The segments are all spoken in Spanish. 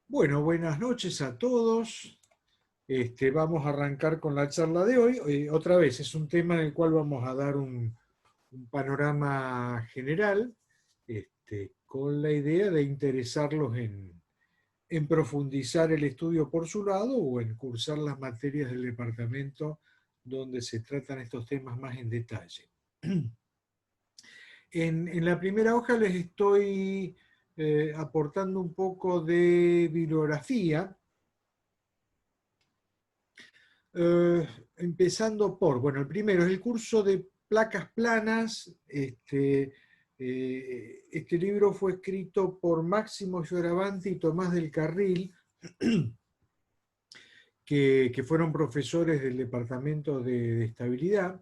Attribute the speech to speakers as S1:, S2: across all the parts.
S1: Bueno, buenas noches a todos. Vamos a arrancar con la charla de hoy. Otra vez, es un tema en el cual vamos a dar un panorama general, con la idea de interesarlos en profundizar el estudio por su lado o en cursar las materias del departamento donde se tratan estos temas más en detalle. En la primera hoja les estoy aportando un poco de bibliografía. Eh, Empezando por, bueno, el primero es el curso de placas planas. Este libro fue escrito por Máximo Fioravanti y Tomás del Carril, que fueron profesores del Departamento de Estabilidad.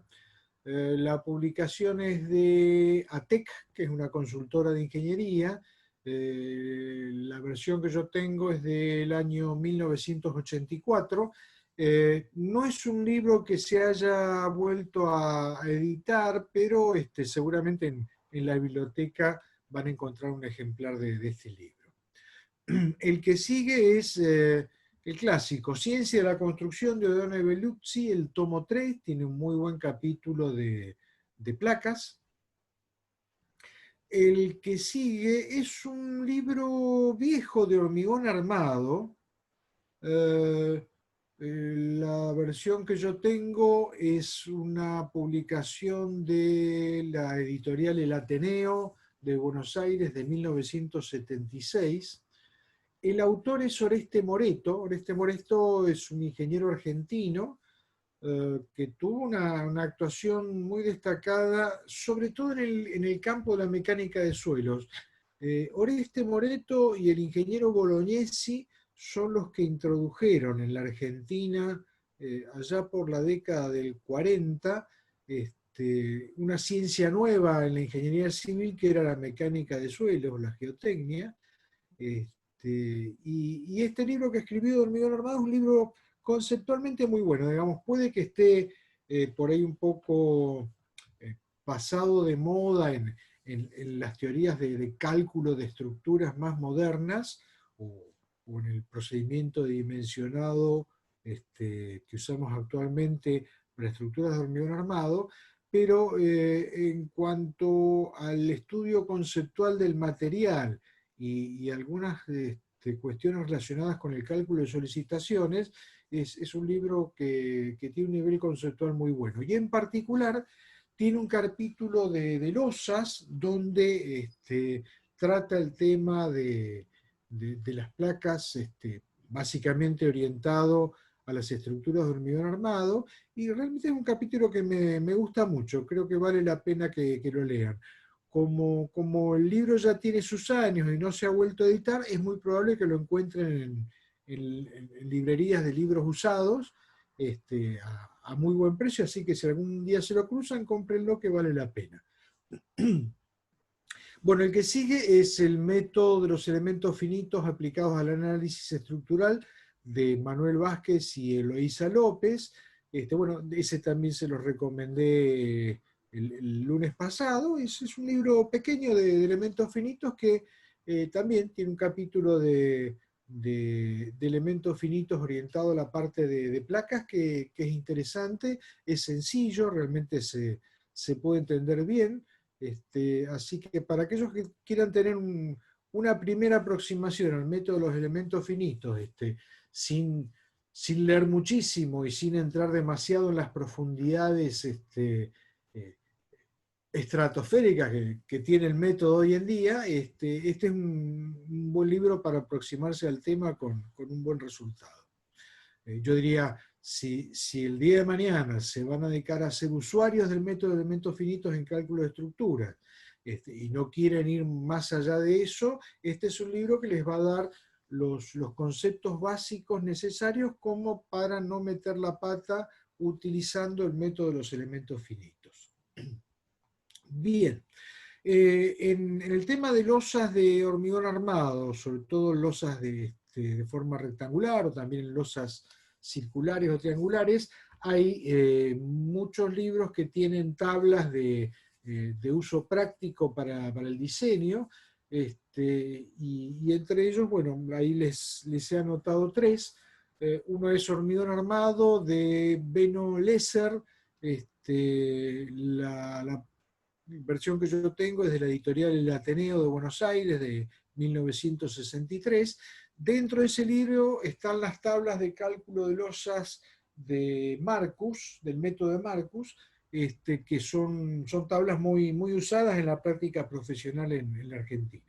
S1: La publicación es de ATEC, que es una consultora de ingeniería. La versión que yo tengo es del año 1984. No es un libro que se haya vuelto a editar, pero seguramente en la biblioteca van a encontrar un ejemplar de este libro. El que sigue es el clásico, Ciencia de la Construcción de Oddone Bellucci, el tomo 3, tiene un muy buen capítulo de placas. El que sigue es un libro viejo de hormigón armado. Eh, la versión que yo tengo es una publicación de la editorial El Ateneo de Buenos Aires de 1976. El autor es Oreste Moretto. Oreste Moretto es un ingeniero argentino que tuvo una actuación muy destacada, sobre todo en el campo de la mecánica de suelos. Oreste Moretto y el ingeniero Bolognesi son los que introdujeron en la Argentina, allá por la década del 40, una ciencia nueva en la ingeniería civil que era la mecánica de suelos, la geotecnia. Y este libro que escribió Hormigón Armado es un libro conceptualmente muy bueno, digamos, puede que esté por ahí un poco pasado de moda en las teorías de cálculo de estructuras más modernas o en el procedimiento dimensionado que usamos actualmente para estructuras de hormigón armado, pero en cuanto al estudio conceptual del material y algunas cuestiones relacionadas con el cálculo de solicitaciones, es un libro que tiene un nivel conceptual muy bueno. Y en particular tiene un capítulo de losas donde trata el tema de las placas, básicamente orientado a las estructuras de hormigón armado, y realmente es un capítulo que me gusta mucho, creo que vale la pena que lo lean. Como el libro ya tiene sus años y no se ha vuelto a editar, es muy probable que lo encuentren en librerías de libros usados a muy buen precio, así que si algún día se lo cruzan, cómprenlo que vale la pena. Bueno, el que sigue es el método de los elementos finitos aplicados al análisis estructural de Manuel Vázquez y Eloísa López. Bueno, ese también se los recomendé el lunes pasado. Es un libro pequeño de elementos finitos que también tiene un capítulo de elementos finitos orientado a la parte de placas que es interesante, es sencillo, realmente se puede entender bien. Así que para aquellos que quieran tener una primera aproximación al método de los elementos finitos, sin leer muchísimo y sin entrar demasiado en las profundidades eh, estratosféricas que tiene el método hoy en día, este es un buen libro para aproximarse al tema con un buen resultado. Yo diría, si el día de mañana se van a dedicar a ser usuarios del método de elementos finitos en cálculo de estructuras y no quieren ir más allá de eso, este es un libro que les va a dar los conceptos básicos necesarios como para no meter la pata utilizando el método de los elementos finitos. Bien. En el tema de losas de hormigón armado, sobre todo losas de forma rectangular o también losas circulares o triangulares, hay muchos libros que tienen tablas de uso práctico para el diseño. y entre ellos, bueno, ahí les he anotado tres. Uno es Hormigón Armado de Beno Lesser. La versión que yo tengo es de la editorial El Ateneo de Buenos Aires de 1963. Dentro de ese libro están las tablas de cálculo de losas de Marcus, del método de Marcus, que son tablas muy usadas en la práctica profesional en la Argentina.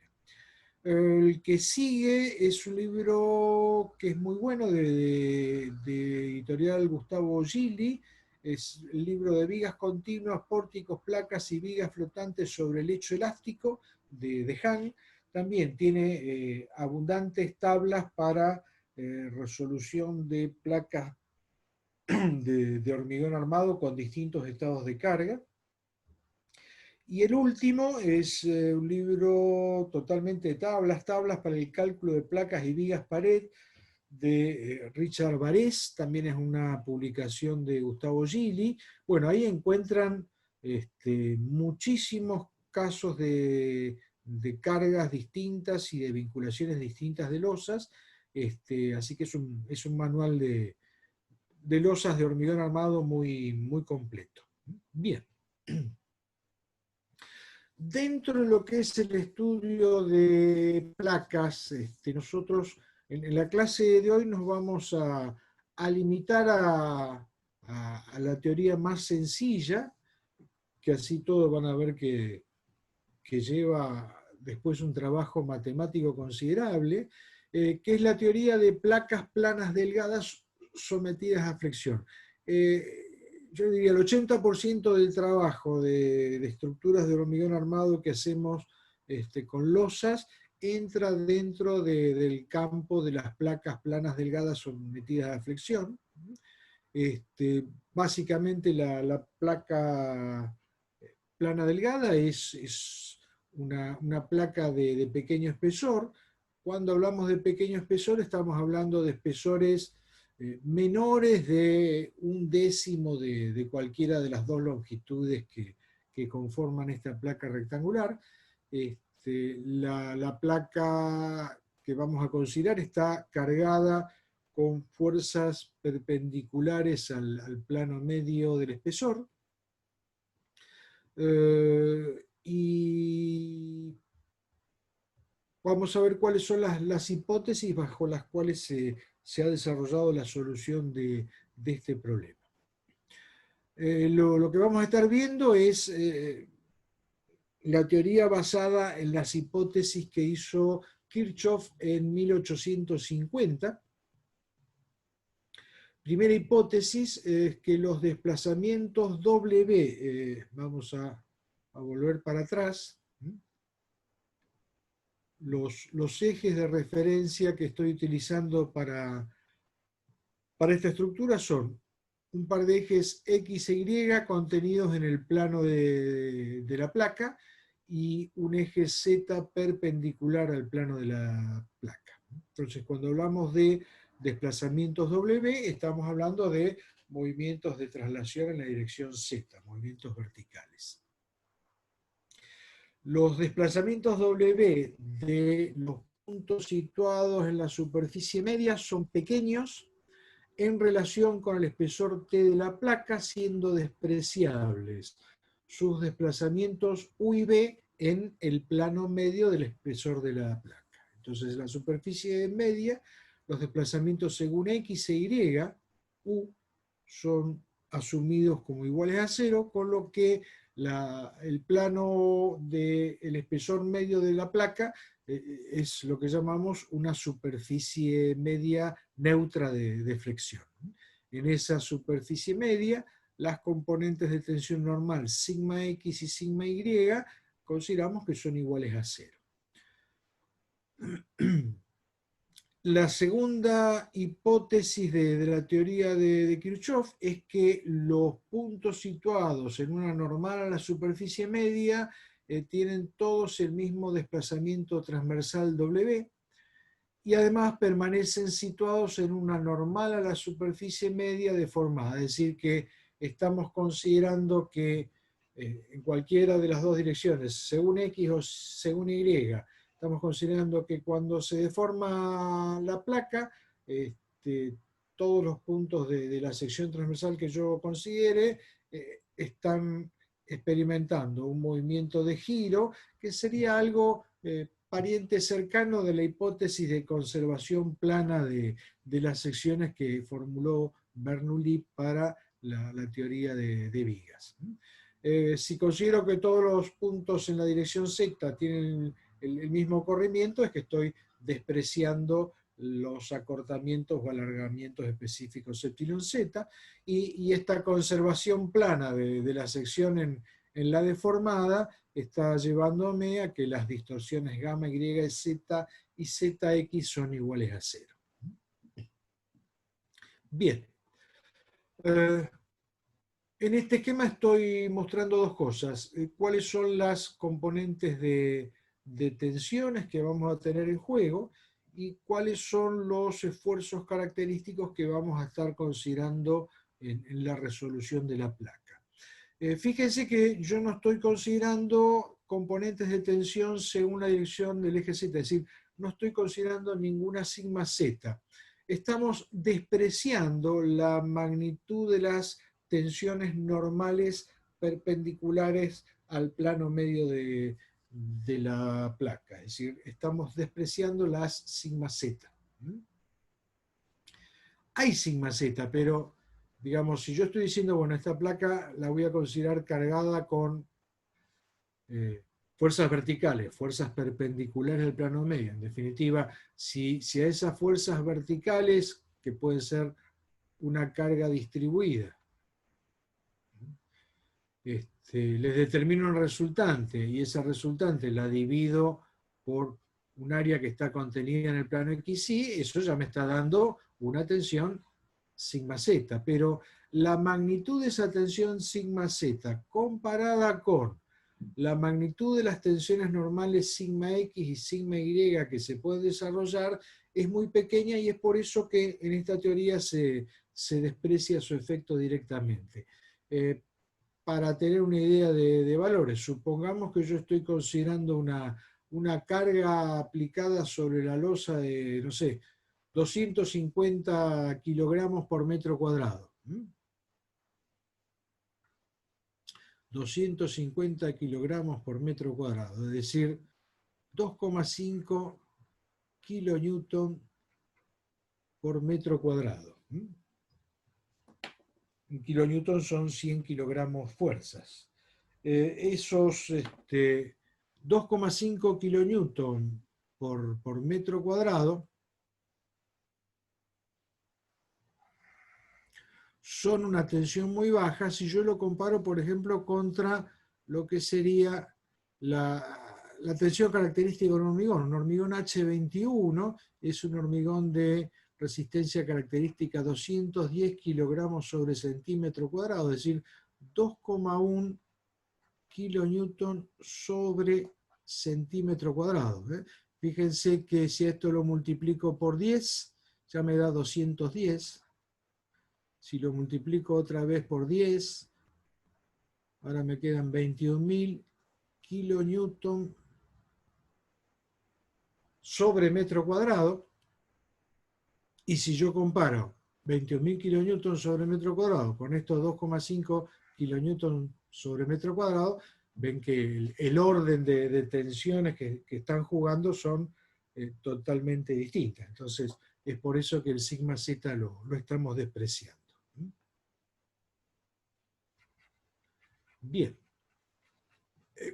S1: El que sigue es un libro que es muy bueno de editorial Gustavo Gili. Es el libro de vigas continuas, pórticos, placas y vigas flotantes sobre lecho elástico de Han. También tiene abundantes tablas para resolución de placas de hormigón armado con distintos estados de carga. Y el último es un libro totalmente de tablas para el cálculo de placas y vigas pared de Richard Varés, también es una publicación de Gustavo Gili. Bueno, ahí encuentran muchísimos casos de cargas distintas y de vinculaciones distintas de losas, así que es un manual de losas de hormigón armado muy completo. Bien. Dentro de lo que es el estudio de placas, nosotros en la clase de hoy nos vamos a limitar a la teoría más sencilla, que así todos van a ver que lleva después un trabajo matemático considerable, que es la teoría de placas planas delgadas sometidas a flexión. Yo diría el 80% del trabajo de estructuras de hormigón armado que hacemos con losas entra dentro del campo de las placas planas delgadas sometidas a flexión. Básicamente la placa plana delgada es una placa de pequeño espesor. Cuando hablamos de pequeño espesor estamos hablando de espesores menores de 1/10 de cualquiera de las dos longitudes que conforman esta placa rectangular. La placa que vamos a considerar está cargada con fuerzas perpendiculares al plano medio del espesor. Y vamos a ver cuáles son las hipótesis bajo las cuales se ha desarrollado la solución de este problema. Lo que vamos a estar viendo es la teoría basada en las hipótesis que hizo Kirchhoff en 1850. Primera hipótesis es que los desplazamientos W, vamos a volver para atrás, los ejes de referencia que estoy utilizando para esta estructura son un par de ejes X e Y contenidos en el plano de la placa y un eje Z perpendicular al plano de la placa. Entonces, cuando hablamos de desplazamientos W, estamos hablando de movimientos de traslación en la dirección Z, movimientos verticales. Los desplazamientos W de los puntos situados en la superficie media son pequeños en relación con el espesor T de la placa, siendo despreciables sus desplazamientos U y B en el plano medio del espesor de la placa. Entonces, en la superficie media, los desplazamientos según X e Y, U, son asumidos como iguales a 0, con lo que el plano del espesor medio de la placa es lo que llamamos una superficie media neutra de flexión. En esa superficie media, las componentes de tensión normal sigma X y sigma Y consideramos que son iguales a 0. La segunda hipótesis de la teoría de Kirchhoff es que los puntos situados en una normal a la superficie media tienen todos el mismo desplazamiento transversal W y además permanecen situados en una normal a la superficie media deformada, es decir, que estamos considerando que en cualquiera de las dos direcciones, según X o según Y, estamos considerando que cuando se deforma la placa, todos los puntos de la sección transversal que yo considere están experimentando un movimiento de giro que sería algo pariente cercano de la hipótesis de conservación plana de las secciones que formuló Bernoulli para la teoría de vigas. Si considero que todos los puntos en la dirección Z tienen el mismo corrimiento, es que estoy despreciando los acortamientos o alargamientos específicos epsilon z, y esta conservación plana de la sección en la deformada está llevándome a que las distorsiones gamma, y, z y zx son iguales a 0. Bien. En este esquema estoy mostrando dos cosas. Cuáles son las componentes de tensiones que vamos a tener en juego y cuáles son los esfuerzos característicos que vamos a estar considerando en la resolución de la placa. Fíjense que yo no estoy considerando componentes de tensión según la dirección del eje Z, es decir, no estoy considerando ninguna sigma Z. Estamos despreciando la magnitud de las tensiones normales perpendiculares al plano medio de la placa, es decir, estamos despreciando las sigma Z. Hay sigma Z, pero digamos, si yo estoy diciendo, bueno, esta placa la voy a considerar cargada con fuerzas verticales, fuerzas perpendiculares al plano medio. En definitiva, si a esas fuerzas verticales, que pueden ser una carga distribuida, les determino un resultante, y esa resultante la divido por un área que está contenida en el plano XY, eso ya me está dando una tensión sigma Z, pero la magnitud de esa tensión sigma Z comparada con la magnitud de las tensiones normales sigma X y sigma Y que se pueden desarrollar es muy pequeña, y es por eso que en esta teoría se desprecia su efecto directamente. Para tener una idea de valores, supongamos que yo estoy considerando una carga aplicada sobre la losa de, no sé, 250 kilogramos por metro cuadrado. 250 kilogramos por metro cuadrado, es decir, 2,5 kilonewton por metro cuadrado. Un kilonewton son 100 kilogramos fuerzas. Esos 2,5 kilonewton por metro cuadrado son una tensión muy baja si yo lo comparo, por ejemplo, contra lo que sería la tensión característica de un hormigón. Un hormigón H21 es un hormigón de resistencia característica 210 kilogramos sobre centímetro cuadrado, es decir, 2,1 kilonewton sobre centímetro cuadrado. Fíjense que si esto lo multiplico por 10, ya me da 210. Si lo multiplico otra vez por 10, ahora me quedan 21.000 kilonewton sobre metro cuadrado. Y si yo comparo 21.000 kilonewton sobre metro cuadrado con estos 2,5 kilonewton sobre metro cuadrado, ven que el orden de tensiones que están jugando son totalmente distintas. Entonces, es por eso que el sigma Z lo estamos despreciando. Bien.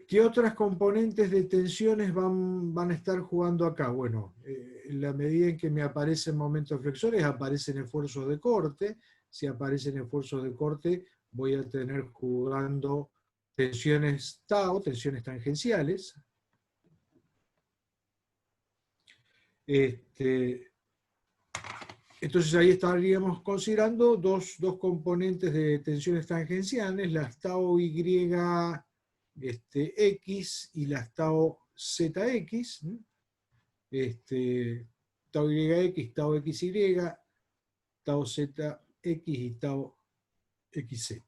S1: ¿Qué otras componentes de tensiones van a estar jugando acá? Bueno, en la medida en que me aparecen momentos flexores, aparecen esfuerzos de corte. Si aparecen esfuerzos de corte, voy a tener jugando tensiones tau, tensiones tangenciales. Entonces ahí estaríamos considerando dos componentes de tensiones tangenciales, las tau Y X y las tau ZX, tau YX, tau XY, tau ZX y tau XZ.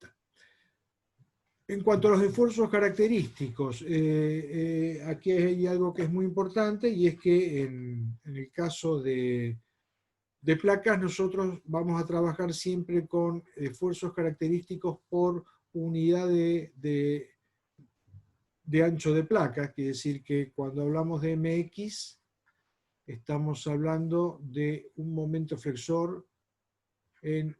S1: En cuanto a los esfuerzos característicos, aquí hay algo que es muy importante y es que en el caso de placas nosotros vamos a trabajar siempre con esfuerzos característicos por unidad de ancho de placa, quiere decir que cuando hablamos de MX estamos hablando de un momento flexor en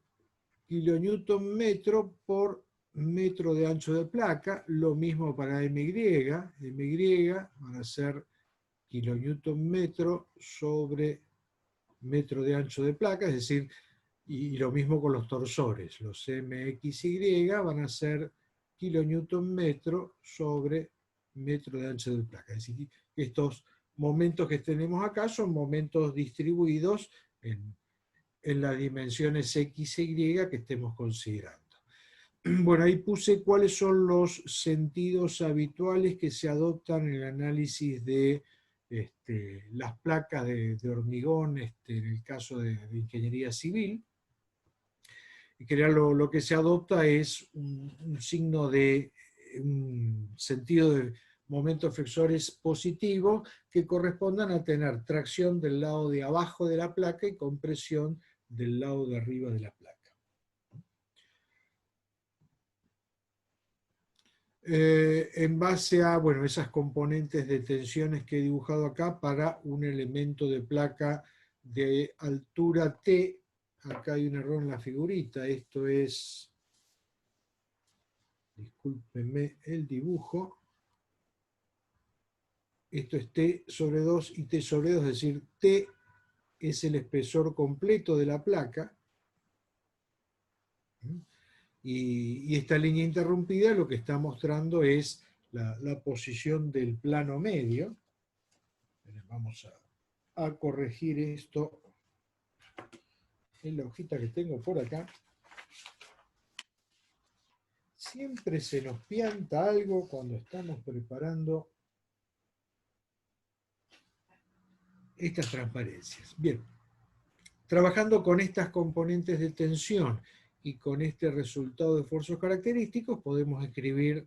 S1: kilonewton metro por metro de ancho de placa, lo mismo para MY, MY van a ser kilonewton metro sobre metro de ancho de placa, es decir, y lo mismo con los torsores, los MXY van a ser kilonewton metro sobre metro de ancho de placa, es decir, estos momentos que tenemos acá son momentos distribuidos en las dimensiones X e Y que estemos considerando. Bueno, ahí puse cuáles son los sentidos habituales que se adoptan en el análisis de las placas de hormigón, en el caso de ingeniería civil. Y que lo que se adopta es un signo de un sentido de momentos flexores positivos que correspondan a tener tracción del lado de abajo de la placa y compresión del lado de arriba de la placa. En base a bueno, esas componentes de tensiones que he dibujado acá para un elemento de placa de altura T. Acá hay un error en la figurita, esto es, discúlpenme el dibujo, esto es T sobre 2 y T sobre 2, es decir, T es el espesor completo de la placa, y esta línea interrumpida lo que está mostrando es la posición del plano medio. Vamos a corregir esto en la hojita que tengo por acá. Siempre se nos pianta algo cuando estamos preparando estas transparencias. Bien, trabajando con estas componentes de tensión y con este resultado de esfuerzos característicos, podemos escribir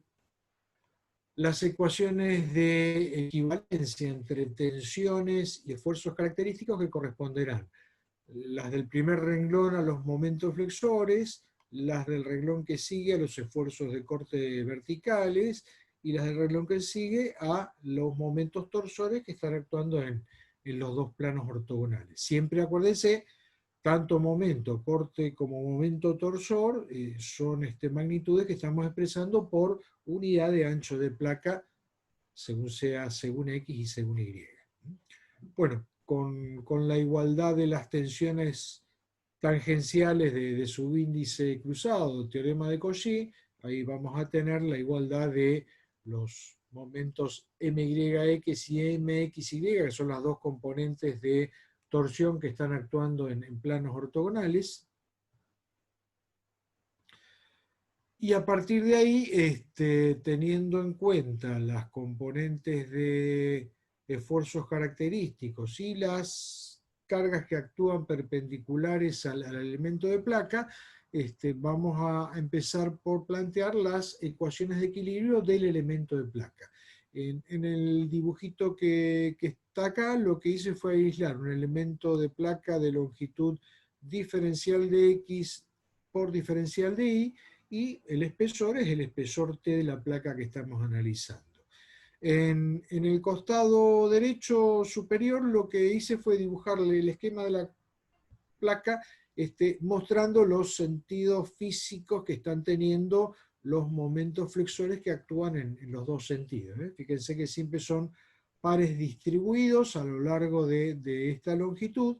S1: las ecuaciones de equivalencia entre tensiones y esfuerzos característicos que corresponderán las del primer renglón a los momentos flexores, las del renglón que sigue a los esfuerzos de corte verticales y las del renglón que sigue a los momentos torsores que están actuando en los dos planos ortogonales. Siempre acuérdense, tanto momento corte como momento torsor son magnitudes que estamos expresando por unidad de ancho de placa según X y según Y. Bueno, con la igualdad de las tensiones tangenciales de subíndice cruzado, teorema de Cauchy, ahí vamos a tener la igualdad de los momentos MYX y MXY, que son las dos componentes de torsión que están actuando en planos ortogonales. Y a partir de ahí, teniendo en cuenta las componentes de esfuerzos característicos y las cargas que actúan perpendiculares al elemento de placa, vamos a empezar por plantear las ecuaciones de equilibrio del elemento de placa. En el dibujito que está acá, lo que hice fue aislar un elemento de placa de longitud diferencial de X por diferencial de Y, y el espesor es el espesor T de la placa que estamos analizando. En el costado derecho superior lo que hice fue dibujarle el esquema de la placa mostrando los sentidos físicos que están teniendo los momentos flexores que actúan en los dos sentidos. Fíjense que siempre son pares distribuidos a lo largo de esta longitud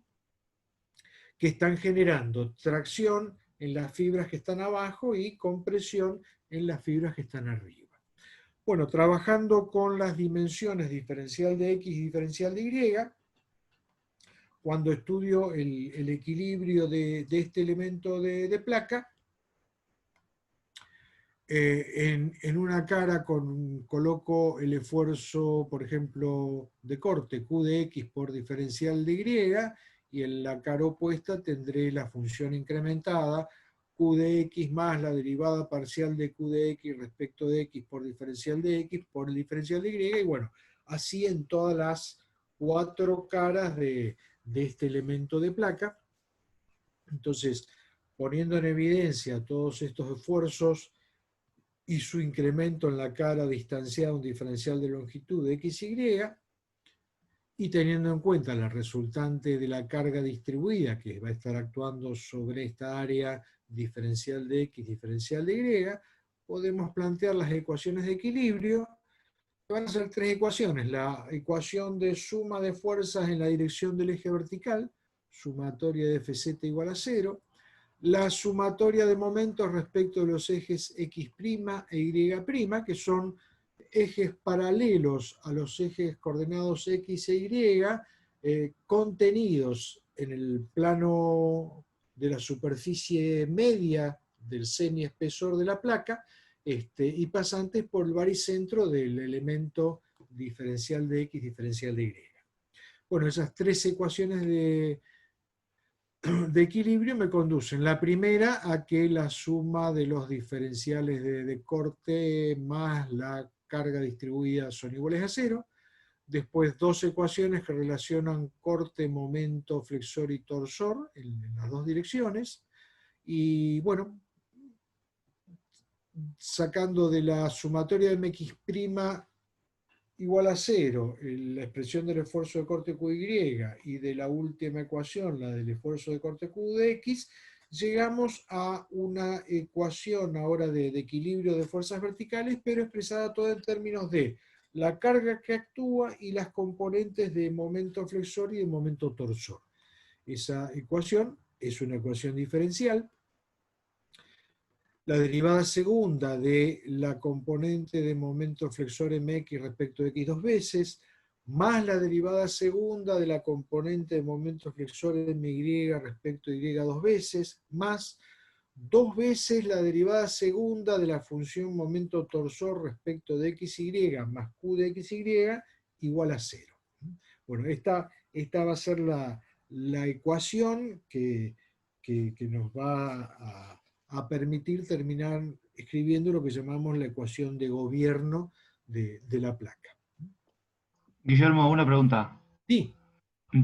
S1: que están generando tracción en las fibras que están abajo y compresión en las fibras que están arriba. Bueno, trabajando con las dimensiones diferencial de X y diferencial de Y, cuando estudio el equilibrio de este elemento de placa, en una cara coloco el esfuerzo, por ejemplo, de corte, Q de X por diferencial de Y, y en la cara opuesta tendré la función incrementada q de x más la derivada parcial de q de x respecto de x por diferencial de x por el diferencial de y, y bueno, así en todas las 4 caras de este elemento de placa. Entonces, poniendo en evidencia todos estos esfuerzos y su incremento en la cara distanciada a un diferencial de longitud de x, y, y teniendo en cuenta la resultante de la carga distribuida que va a estar actuando sobre esta área diferencial de x, diferencial de y, podemos plantear las ecuaciones de equilibrio. Van a ser 3 ecuaciones. La ecuación de suma de fuerzas en la dirección del eje vertical, sumatoria de Fz igual a 0. La sumatoria de momentos respecto de los ejes x' e y', que son ejes paralelos a los ejes coordenados x e y, contenidos en el plano de la superficie media del semiespesor de la placa, y pasantes por el baricentro del elemento diferencial de x, diferencial de y. Bueno, esas 3 ecuaciones de equilibrio me conducen. La primera a que la suma de los diferenciales de corte más la carga distribuida son iguales a 0. Después 2 ecuaciones que relacionan corte, momento, flexor y torsor en las 2 direcciones. Y bueno, sacando de la sumatoria de mx' igual a 0, la expresión del esfuerzo de corte QY, y de la última ecuación, la del esfuerzo de corte Q de X, llegamos a una ecuación ahora de equilibrio de fuerzas verticales, pero expresada toda en términos de la carga que actúa y las componentes de momento flexor y de momento torsor. Esa ecuación es una ecuación diferencial. La derivada segunda de la componente de momento flexor mx respecto de x 2 veces, más la derivada segunda de la componente de momento flexor my respecto de y 2 veces, más 2 veces la derivada segunda de la función momento torsor respecto de xy más q de xy igual a 0. Bueno, esta va a ser la ecuación que nos va a permitir terminar escribiendo lo que llamamos la ecuación de gobierno de la placa.
S2: Guillermo, una pregunta.
S1: Sí.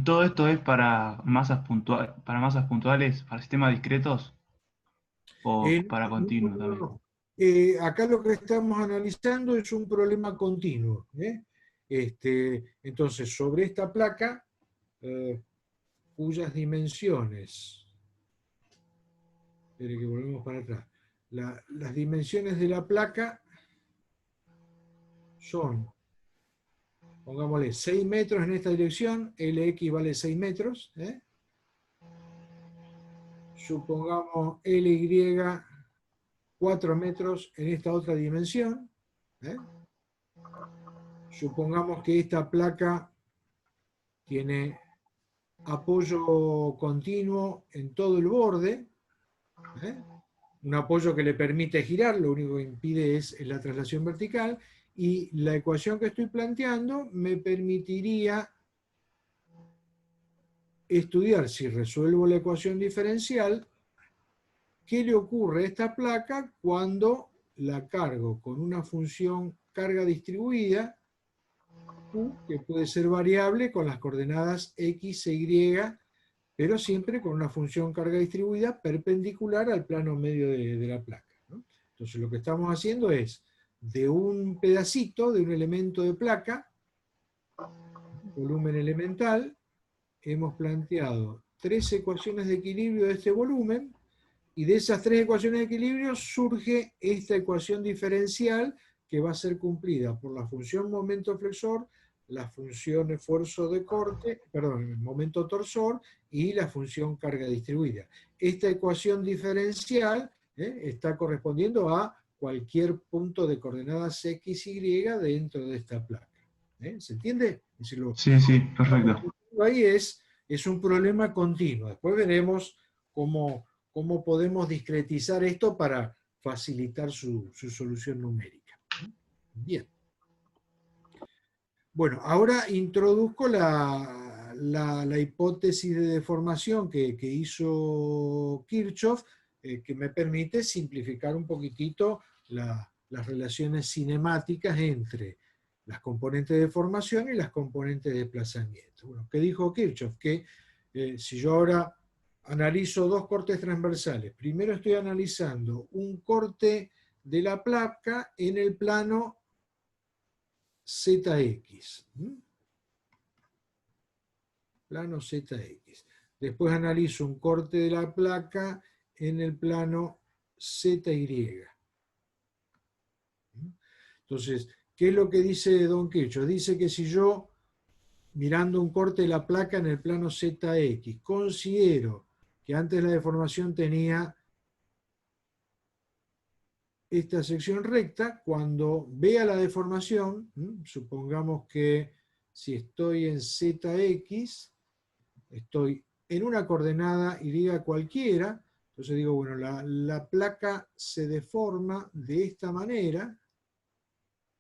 S2: ¿Todo esto es para masas puntuales, para sistemas discretos o para continuo también?
S1: No. Acá lo que estamos analizando es un problema continuo. Entonces, sobre esta placa, cuyas dimensiones, espere que volvemos para atrás, las dimensiones de la placa son, pongámosle, 6 metros en esta dirección, Lx vale 6 metros, supongamos Ly 4 metros en esta otra dimensión, supongamos que esta placa tiene apoyo continuo en todo el borde, un apoyo que le permite girar, lo único que impide es la traslación vertical, y la ecuación que estoy planteando me permitiría estudiar, si resuelvo la ecuación diferencial, qué le ocurre a esta placa cuando la cargo con una función carga distribuida, Q, que puede ser variable con las coordenadas X e Y, pero siempre con una función carga distribuida perpendicular al plano medio de la placa, ¿no? Entonces lo que estamos haciendo es, de un pedacito, de un elemento de placa, volumen elemental, hemos planteado 3 ecuaciones de equilibrio de este volumen, y de esas 3 ecuaciones de equilibrio surge esta ecuación diferencial que va a ser cumplida por la función momento flexor, la función esfuerzo de corte, perdón, momento torsor, y la función carga distribuida. Esta ecuación diferencial está correspondiendo a cualquier punto de coordenadas x, y dentro de esta placa. ¿Se entiende? Es decir,
S2: Sí, perfecto.
S1: ahí es un problema continuo. Después veremos cómo podemos discretizar esto para facilitar su solución numérica. Bien. Bueno, ahora introduzco la hipótesis de deformación que hizo Kirchhoff, que me permite simplificar un poquitito las relaciones cinemáticas entre las componentes de formación y las componentes de desplazamiento. Bueno, ¿qué dijo Kirchhoff? Que si yo ahora analizo dos cortes transversales, primero estoy analizando un corte de la placa en el plano ZX. Plano ZX. Después analizo un corte de la placa en el plano ZY. Entonces, ¿qué es lo que dice Don Kirchhoff? Dice que si yo, mirando un corte de la placa en el plano ZX, considero que antes la deformación tenía esta sección recta, cuando vea la deformación, supongamos que si estoy en ZX, estoy en una coordenada Y cualquiera, entonces digo, bueno, la placa se deforma de esta manera,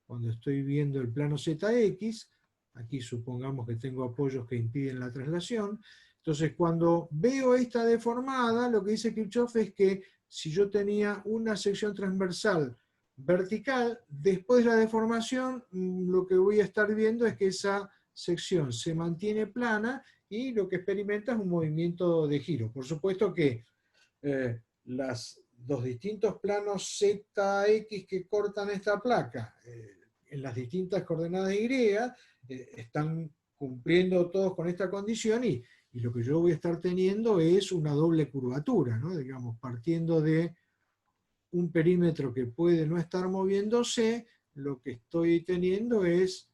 S1: cuando estoy viendo el plano ZX, aquí supongamos que tengo apoyos que impiden la traslación, entonces cuando veo esta deformada, lo que dice Kirchhoff es que si yo tenía una sección transversal vertical, después de la deformación, lo que voy a estar viendo es que esa sección se mantiene plana y lo que experimenta es un movimiento de giro. Por supuesto que los distintos planos ZX que cortan esta placa en las distintas coordenadas Y están cumpliendo todos con esta condición y lo que yo voy a estar teniendo es una doble curvatura, ¿no? Digamos, partiendo de un perímetro que puede no estar moviéndose, lo que estoy teniendo es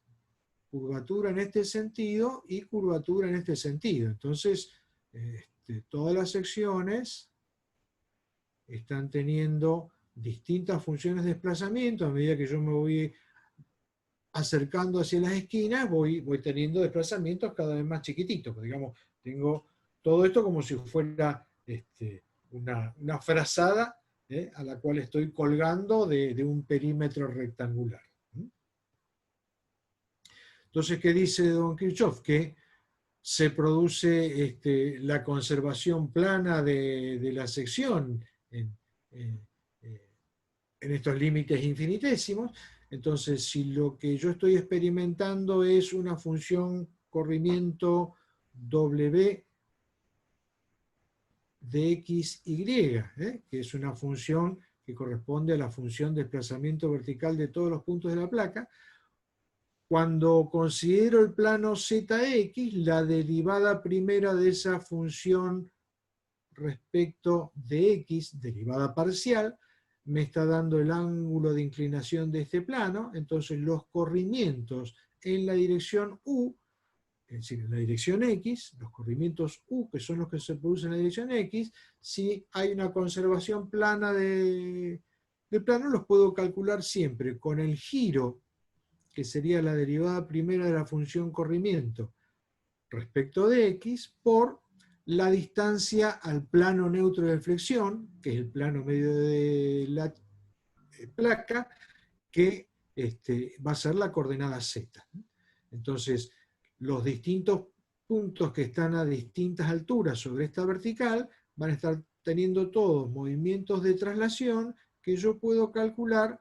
S1: curvatura en este sentido y curvatura en este sentido. Entonces, todas las secciones están teniendo distintas funciones de desplazamiento. A medida que yo me voy acercando hacia las esquinas, voy teniendo desplazamientos cada vez más chiquititos. Digamos, tengo todo esto como si fuera una frazada a la cual estoy colgando de un perímetro rectangular. Entonces, ¿qué dice don Kirchhoff? Que se produce la conservación plana de la sección en estos límites infinitésimos. Entonces, si lo que yo estoy experimentando es una función corrimiento W de XY, que es una función que corresponde a la función de desplazamiento vertical de todos los puntos de la placa, cuando considero el plano ZX, la derivada primera de esa función respecto de X, derivada parcial, me está dando el ángulo de inclinación de este plano, entonces los corrimientos en la dirección U, es decir, en la dirección X, los corrimientos U, que son los que se producen en la dirección X, si hay una conservación plana de plano, los puedo calcular siempre con el giro, que sería la derivada primera de la función corrimiento respecto de X, por la distancia al plano neutro de flexión, que es el plano medio de la placa, que va a ser la coordenada Z. Entonces, los distintos puntos que están a distintas alturas sobre esta vertical van a estar teniendo todos movimientos de traslación que yo puedo calcular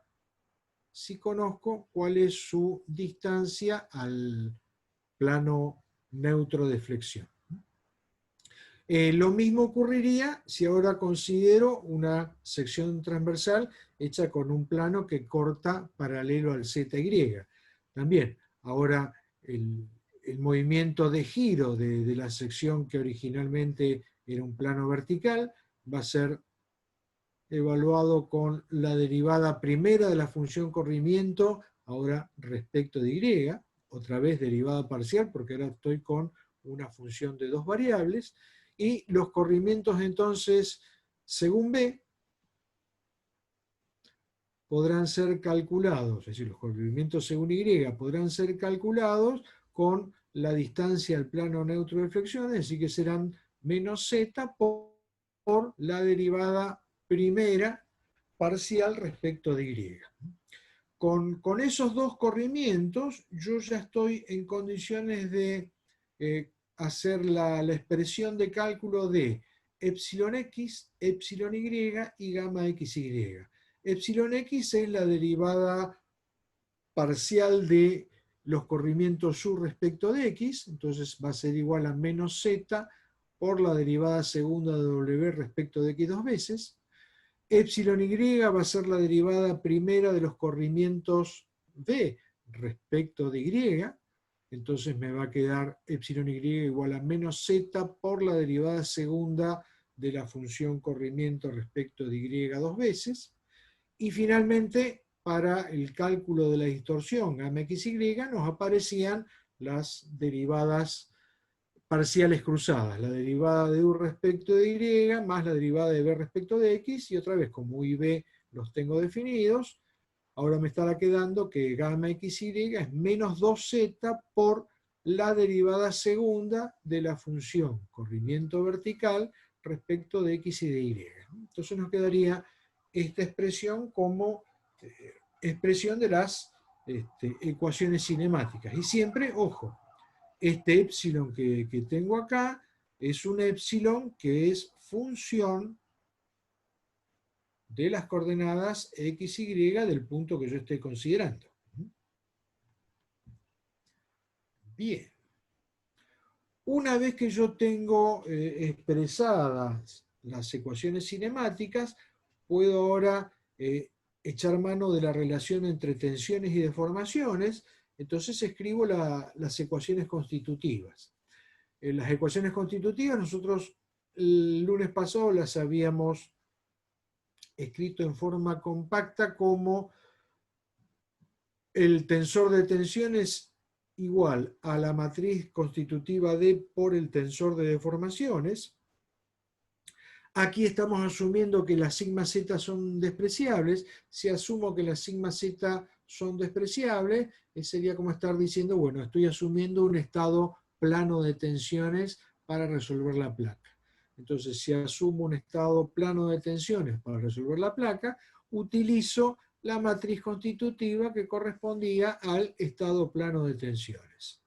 S1: si conozco cuál es su distancia al plano neutro de flexión. Lo mismo ocurriría si ahora considero una sección transversal hecha con un plano que corta paralelo al ZY. También, ahora el movimiento de giro de la sección que originalmente era un plano vertical va a ser evaluado con la derivada primera de la función corrimiento, ahora respecto de Y, otra vez derivada parcial, porque ahora estoy con una función de dos variables, y los corrimientos entonces, según B, podrán ser calculados, es decir, los corrimientos según Y podrán ser calculados con la distancia al plano neutro de flexión, es decir, que serán menos z por la derivada primera parcial respecto de Y. Con esos dos corrimientos, yo ya estoy en condiciones de hacer la expresión de cálculo de epsilon x, epsilon y y gamma xy. Epsilon x es la derivada parcial de los corrimientos u respecto de x, entonces va a ser igual a menos z por la derivada segunda de w respecto de x dos veces. Epsilon y va a ser la derivada primera de los corrimientos v respecto de y, entonces me va a quedar epsilon y igual a menos z por la derivada segunda de la función corrimiento respecto de y dos veces. Y finalmente, para el cálculo de la distorsión gamma xy, nos aparecían las derivadas parciales cruzadas, la derivada de u respecto de y más la derivada de b respecto de x, y otra vez, como u y b los tengo definidos, ahora me estará quedando que gamma xy es menos 2z por la derivada segunda de la función corrimiento vertical respecto de x y de y. Entonces nos quedaría esta expresión como expresión de las ecuaciones cinemáticas. Y siempre, ojo, este epsilon que tengo acá es un epsilon que es función de las coordenadas x, y del punto que yo estoy considerando. Bien. Una vez que yo tengo expresadas las ecuaciones cinemáticas, puedo ahora echar mano de la relación entre tensiones y deformaciones, entonces escribo las ecuaciones constitutivas. Las ecuaciones constitutivas nosotros el lunes pasado las habíamos escrito en forma compacta como el tensor de tensiones igual a la matriz constitutiva D por el tensor de deformaciones. Aquí estamos asumiendo que las sigma z son despreciables. Si asumo que las sigma z son despreciables, sería como estar diciendo, bueno, estoy asumiendo un estado plano de tensiones para resolver la placa. Entonces, si asumo un estado plano de tensiones para resolver la placa, utilizo la matriz constitutiva que correspondía al estado plano de tensiones.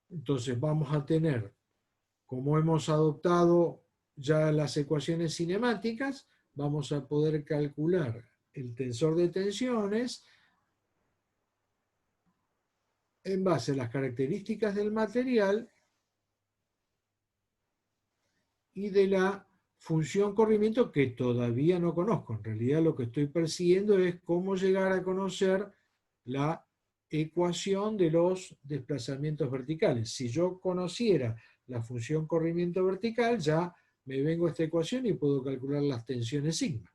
S1: Entonces vamos a tener, como hemos adoptado ya las ecuaciones cinemáticas, vamos a poder calcular el tensor de tensiones en base a las características del material y de la función corrimiento que todavía no conozco. En realidad lo que estoy persiguiendo es cómo llegar a conocer la ecuación de los desplazamientos verticales. Si yo conociera la función corrimiento vertical, ya me vengo a esta ecuación y puedo calcular las tensiones sigma.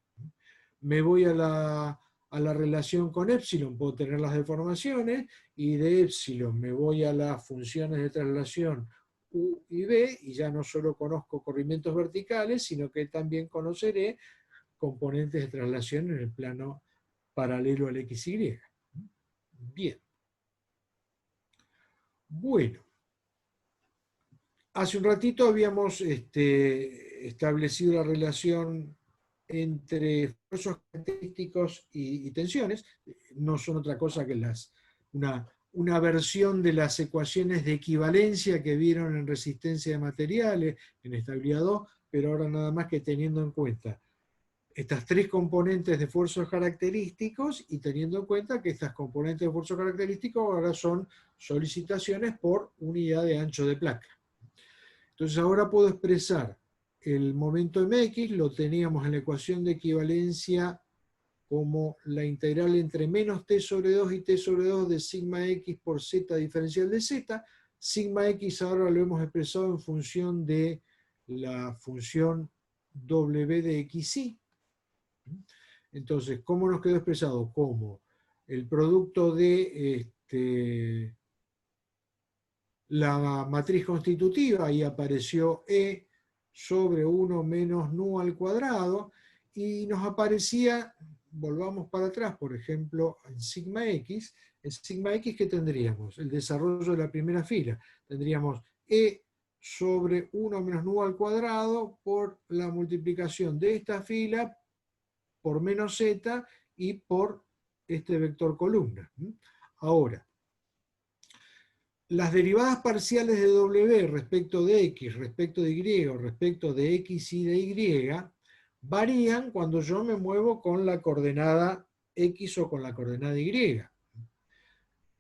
S1: Me voy a la relación con epsilon, puedo tener las deformaciones, y de epsilon me voy a las funciones de traslación u y b, y ya no solo conozco corrimientos verticales, sino que también conoceré componentes de traslación en el plano paralelo al XY. Bien. Bueno. Hace un ratito habíamos establecido la relación entre esfuerzos característicos y tensiones. No son otra cosa que una versión de las ecuaciones de equivalencia que vieron en resistencia de materiales, en estabilidad 2, pero ahora nada más que teniendo en cuenta estas tres componentes de esfuerzos característicos y teniendo en cuenta que estas componentes de esfuerzos característicos ahora son solicitaciones por unidad de ancho de placa. Entonces ahora puedo expresar el momento mx, lo teníamos en la ecuación de equivalencia como la integral entre menos t sobre 2 y t sobre 2 de sigma x por z diferencial de z. Sigma x ahora lo hemos expresado en función de la función w de xy. Entonces, ¿cómo nos quedó expresado? Como el producto de la matriz constitutiva, ahí apareció E sobre 1 menos nu al cuadrado, y nos aparecía, volvamos para atrás, por ejemplo, en sigma x, ¿qué tendríamos? El desarrollo de la primera fila. Tendríamos E sobre 1 menos nu al cuadrado por la multiplicación de esta fila por menos z y por este vector columna. Ahora, las derivadas parciales de W respecto de X, respecto de Y, o respecto de X y de Y, varían cuando yo me muevo con la coordenada X o con la coordenada Y.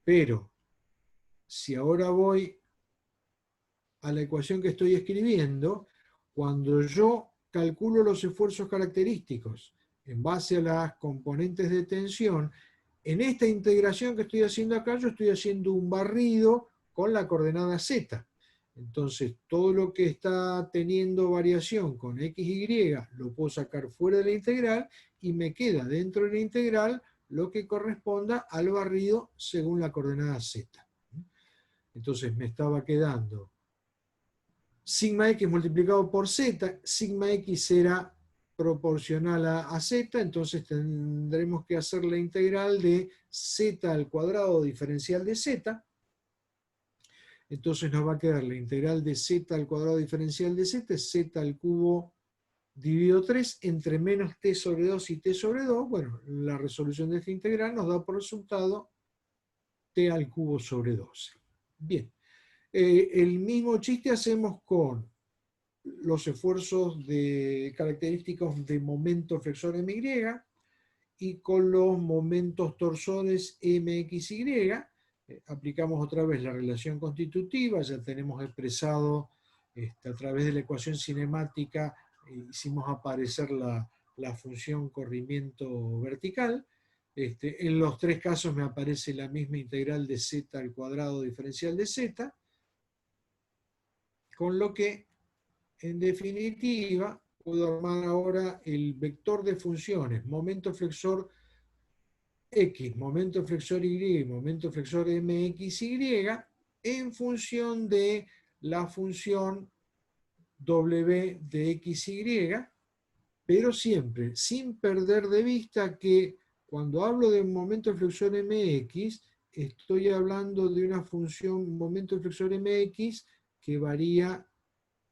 S1: Pero, si ahora voy a la ecuación que estoy escribiendo, cuando yo calculo los esfuerzos característicos en base a las componentes de tensión, en esta integración que estoy haciendo acá, yo estoy haciendo un barrido con la coordenada Z. Entonces, todo lo que está teniendo variación con X, Y, lo puedo sacar fuera de la integral y me queda dentro de la integral lo que corresponda al barrido según la coordenada Z. Entonces, me estaba quedando sigma x multiplicado por z, sigma x era proporcional a z, entonces tendremos que hacer la integral de z al cuadrado diferencial de z. Entonces nos va a quedar la integral de z al cuadrado diferencial de z, es z al cubo dividido 3 entre menos t sobre 2 y t sobre 2. Bueno, la resolución de esta integral nos da por resultado t al cubo sobre 12. Bien. El mismo chiste hacemos con los esfuerzos característicos de momento flexor MY y con los momentos torsores MXY. Aplicamos otra vez la relación constitutiva, ya tenemos expresado a través de la ecuación cinemática, hicimos aparecer la función corrimiento vertical. En los tres casos me aparece la misma integral de z al cuadrado diferencial de z, con lo que, en definitiva, puedo armar ahora el vector de funciones, momento flexor X, momento flexor Y, momento flexor MXY, en función de la función W de XY, pero siempre sin perder de vista que cuando hablo de momento flexor MX, estoy hablando de una función momento flexor MX que varía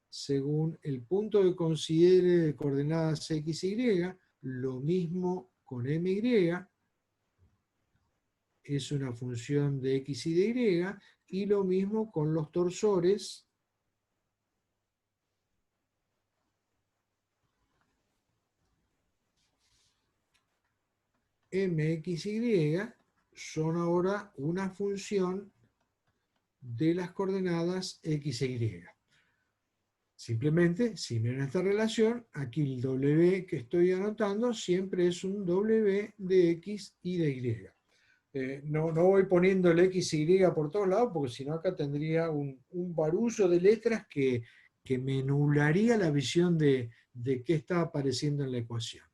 S1: según el punto que considere de coordenadas X y Y. Lo mismo con MY, es una función de X y de Y, y lo mismo con los torsores MXY, son ahora una función de las coordenadas X e Y. Simplemente, si miran esta relación, aquí el W que estoy anotando siempre es un W de X y de Y. No voy poniendo el X y Y por todos lados, porque si no acá tendría un barullo de letras que me nublaría la visión de qué está apareciendo en la ecuación.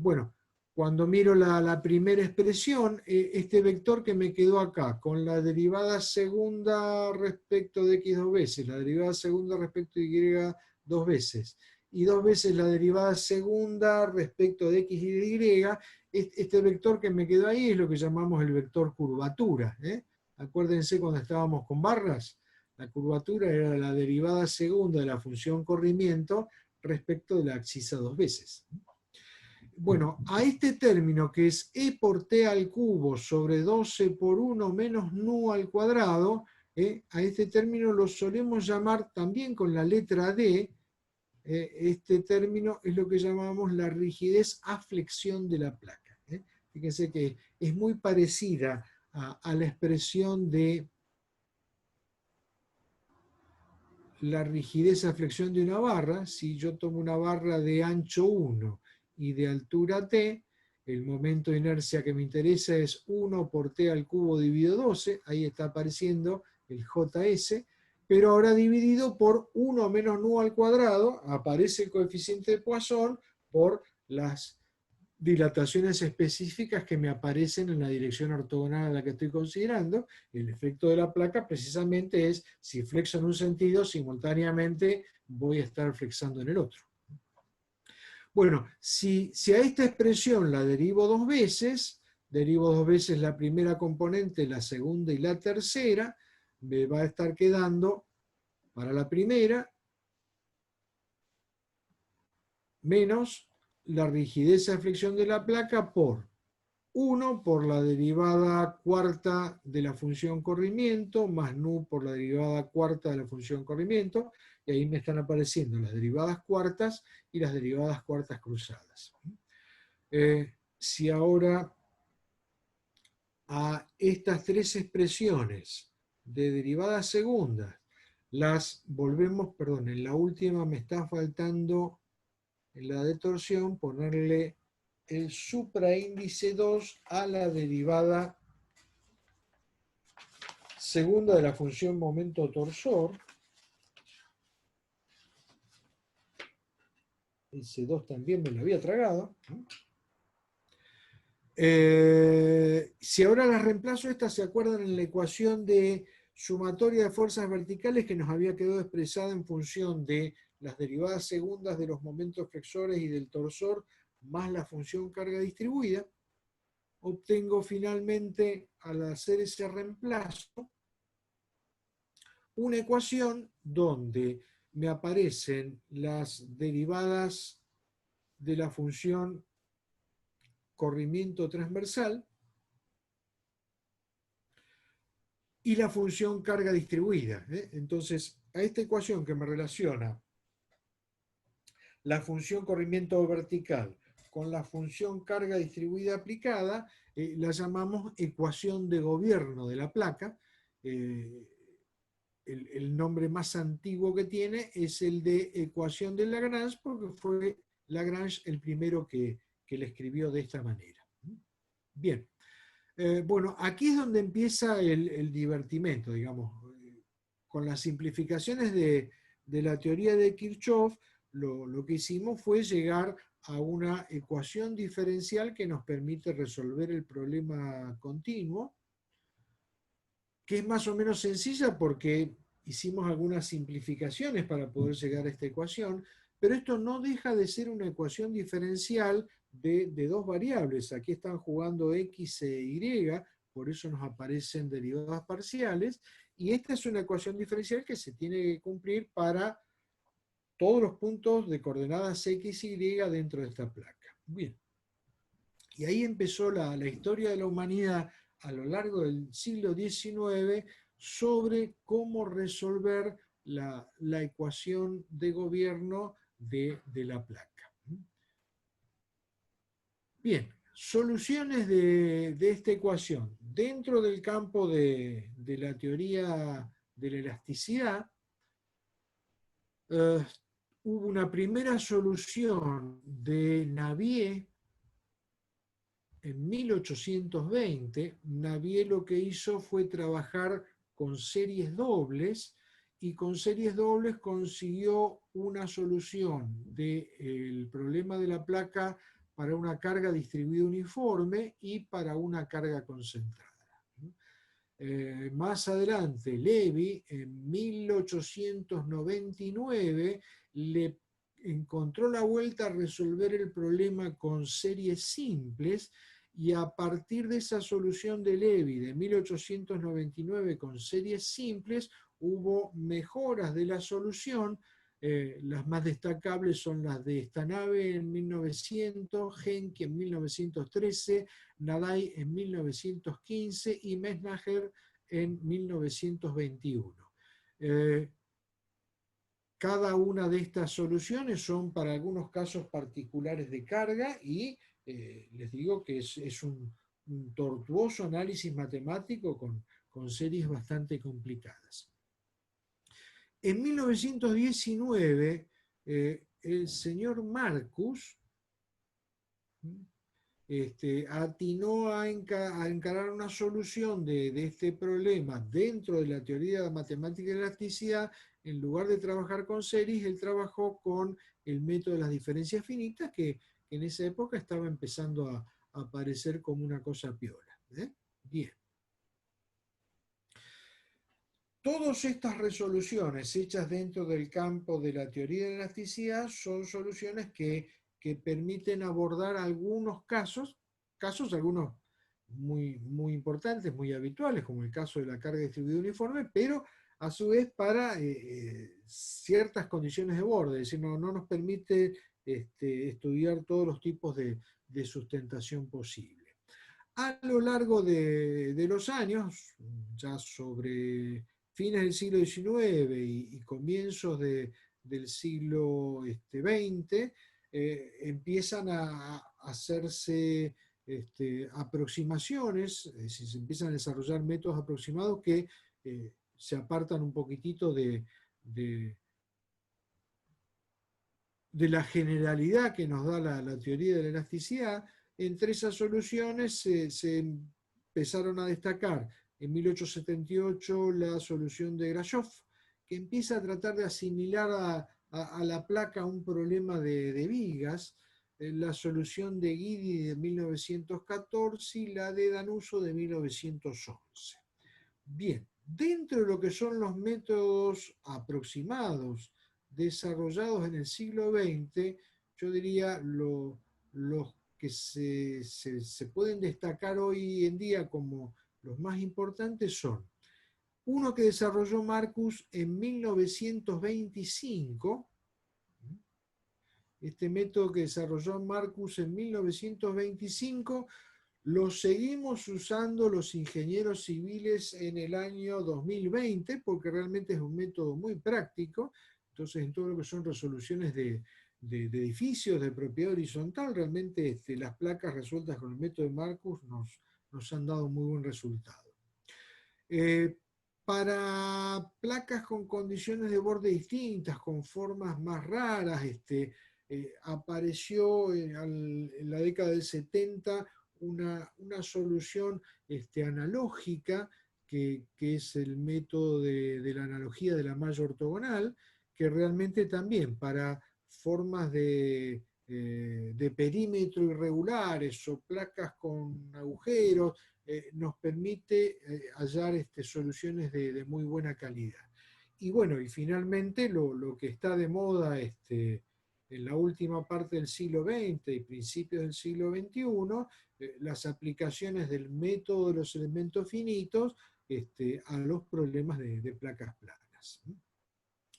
S1: Bueno, cuando miro la primera expresión, este vector que me quedó acá, con la derivada segunda respecto de x dos veces, la derivada segunda respecto de y dos veces, y dos veces la derivada segunda respecto de x y de y, este vector que me quedó ahí es lo que llamamos el vector curvatura. Acuérdense cuando estábamos con barras, la curvatura era la derivada segunda de la función corrimiento respecto de la abscisa dos veces. Bueno, a este término que es e por t al cubo sobre 12 por 1 menos nu al cuadrado, a este término lo solemos llamar también con la letra D. Este término es lo que llamamos la rigidez a flexión de la placa. Fíjense que es muy parecida a la expresión de la rigidez a flexión de una barra. Si yo tomo una barra de ancho 1 y de altura t, el momento de inercia que me interesa es 1 por t al cubo dividido 12, ahí está apareciendo el JS, pero ahora dividido por 1 menos nu al cuadrado, aparece el coeficiente de Poisson por las dilataciones específicas que me aparecen en la dirección ortogonal a la que estoy considerando. El efecto de la placa precisamente es, si flexo en un sentido, simultáneamente voy a estar flexando en el otro. Bueno, si a esta expresión la derivo dos veces la primera componente, la segunda y la tercera, me va a estar quedando para la primera menos la rigidez de flexión de la placa por 1 por la derivada cuarta de la función corrimiento, más nu por la derivada cuarta de la función corrimiento, y ahí me están apareciendo las derivadas cuartas y las derivadas cuartas cruzadas. Si ahora a estas tres expresiones de derivadas segundas las volvemos, perdón, en la última me está faltando, en la de torsión, ponerle el supraíndice 2 a la derivada segunda de la función momento torsor. Ese 2 también me lo había tragado. Si ahora las reemplazo, estas se acuerdan en la ecuación de sumatoria de fuerzas verticales que nos había quedado expresada en función de las derivadas segundas de los momentos flexores y del torsor más la función carga distribuida, obtengo finalmente, al hacer ese reemplazo, una ecuación donde me aparecen las derivadas de la función corrimiento transversal y la función carga distribuida. Entonces, a esta ecuación que me relaciona la función corrimiento vertical con la función carga distribuida aplicada, la llamamos ecuación de gobierno de la placa. El nombre más antiguo que tiene es el de ecuación de Lagrange, porque fue Lagrange el primero que le escribió de esta manera. Bien. Bueno, aquí es donde empieza el divertimento, digamos. Con las simplificaciones de la teoría de Kirchhoff, lo que hicimos fue llegar a una ecuación diferencial que nos permite resolver el problema continuo, que es más o menos sencilla porque hicimos algunas simplificaciones para poder llegar a esta ecuación, pero esto no deja de ser una ecuación diferencial de dos variables. Aquí están jugando x e y, por eso nos aparecen derivadas parciales, y esta es una ecuación diferencial que se tiene que cumplir para todos los puntos de coordenadas x y y dentro de esta placa. Bien. Y ahí empezó la historia de la humanidad a lo largo del siglo XIX sobre cómo resolver la ecuación de gobierno de la placa. Bien, soluciones de esta ecuación. Dentro del campo de la teoría de la elasticidad, hubo una primera solución de Navier en 1820. Navier lo que hizo fue trabajar con series dobles, y con series dobles consiguió una solución del problema de la placa para una carga distribuida uniforme y para una carga concentrada. Más adelante, Levy, en 1899, le encontró la vuelta a resolver el problema con series simples, y a partir de esa solución de Levy de 1899 con series simples, hubo mejoras de la solución. Las más destacables son las de Stanave en 1900, Henke en 1913, Nadai en 1915 y Mesnager en 1921. Cada una de estas soluciones son para algunos casos particulares de carga, y les digo que es un tortuoso análisis matemático con series bastante complicadas. En 1919, el señor Marcus atinó a encarar una solución de este problema dentro de la teoría matemática de la elasticidad. En lugar de trabajar con series, él trabajó con el método de las diferencias finitas, que en esa época estaba empezando a aparecer como una cosa piola. Bien. Todas estas resoluciones hechas dentro del campo de la teoría de la elasticidad son soluciones que permiten abordar algunos casos algunos muy importantes, muy habituales, como el caso de la carga distribuida uniforme, pero a su vez para ciertas condiciones de borde, es decir, no nos permite estudiar todos los tipos de sustentación posible. A lo largo de los años, ya sobre fines del siglo XIX y comienzos del siglo XX, empiezan a hacerse aproximaciones, es decir, se empiezan a desarrollar métodos aproximados que se apartan un poquitito de, de la generalidad que nos da la teoría de la elasticidad. Entre esas soluciones se empezaron a destacar en 1878 la solución de Grashof, que empieza a tratar de asimilar a la placa un problema de vigas, la solución de Guidi de 1914 y la de Danuso de 1911. Bien, dentro de lo que son los métodos aproximados desarrollados en el siglo XX, yo diría los que se pueden destacar hoy en día como los más importantes son uno que desarrolló Marcus en 1925. Este método que desarrolló Marcus en 1925 lo seguimos usando los ingenieros civiles en el año 2020 porque realmente es un método muy práctico. Entonces, en todo lo que son resoluciones de edificios de propiedad horizontal, realmente las placas resueltas con el método de Marcus nos han dado muy buen resultado. Para placas con condiciones de borde distintas, con formas más raras, apareció en la década del 70 una solución analógica, que es el método de la analogía de la malla ortogonal, que realmente también para formas de perímetro irregulares o placas con agujeros, nos permite hallar soluciones de muy buena calidad. Y bueno, y finalmente lo que está de moda en la última parte del siglo XX y principios del siglo XXI, las aplicaciones del método de los elementos finitos a los problemas de placas planas.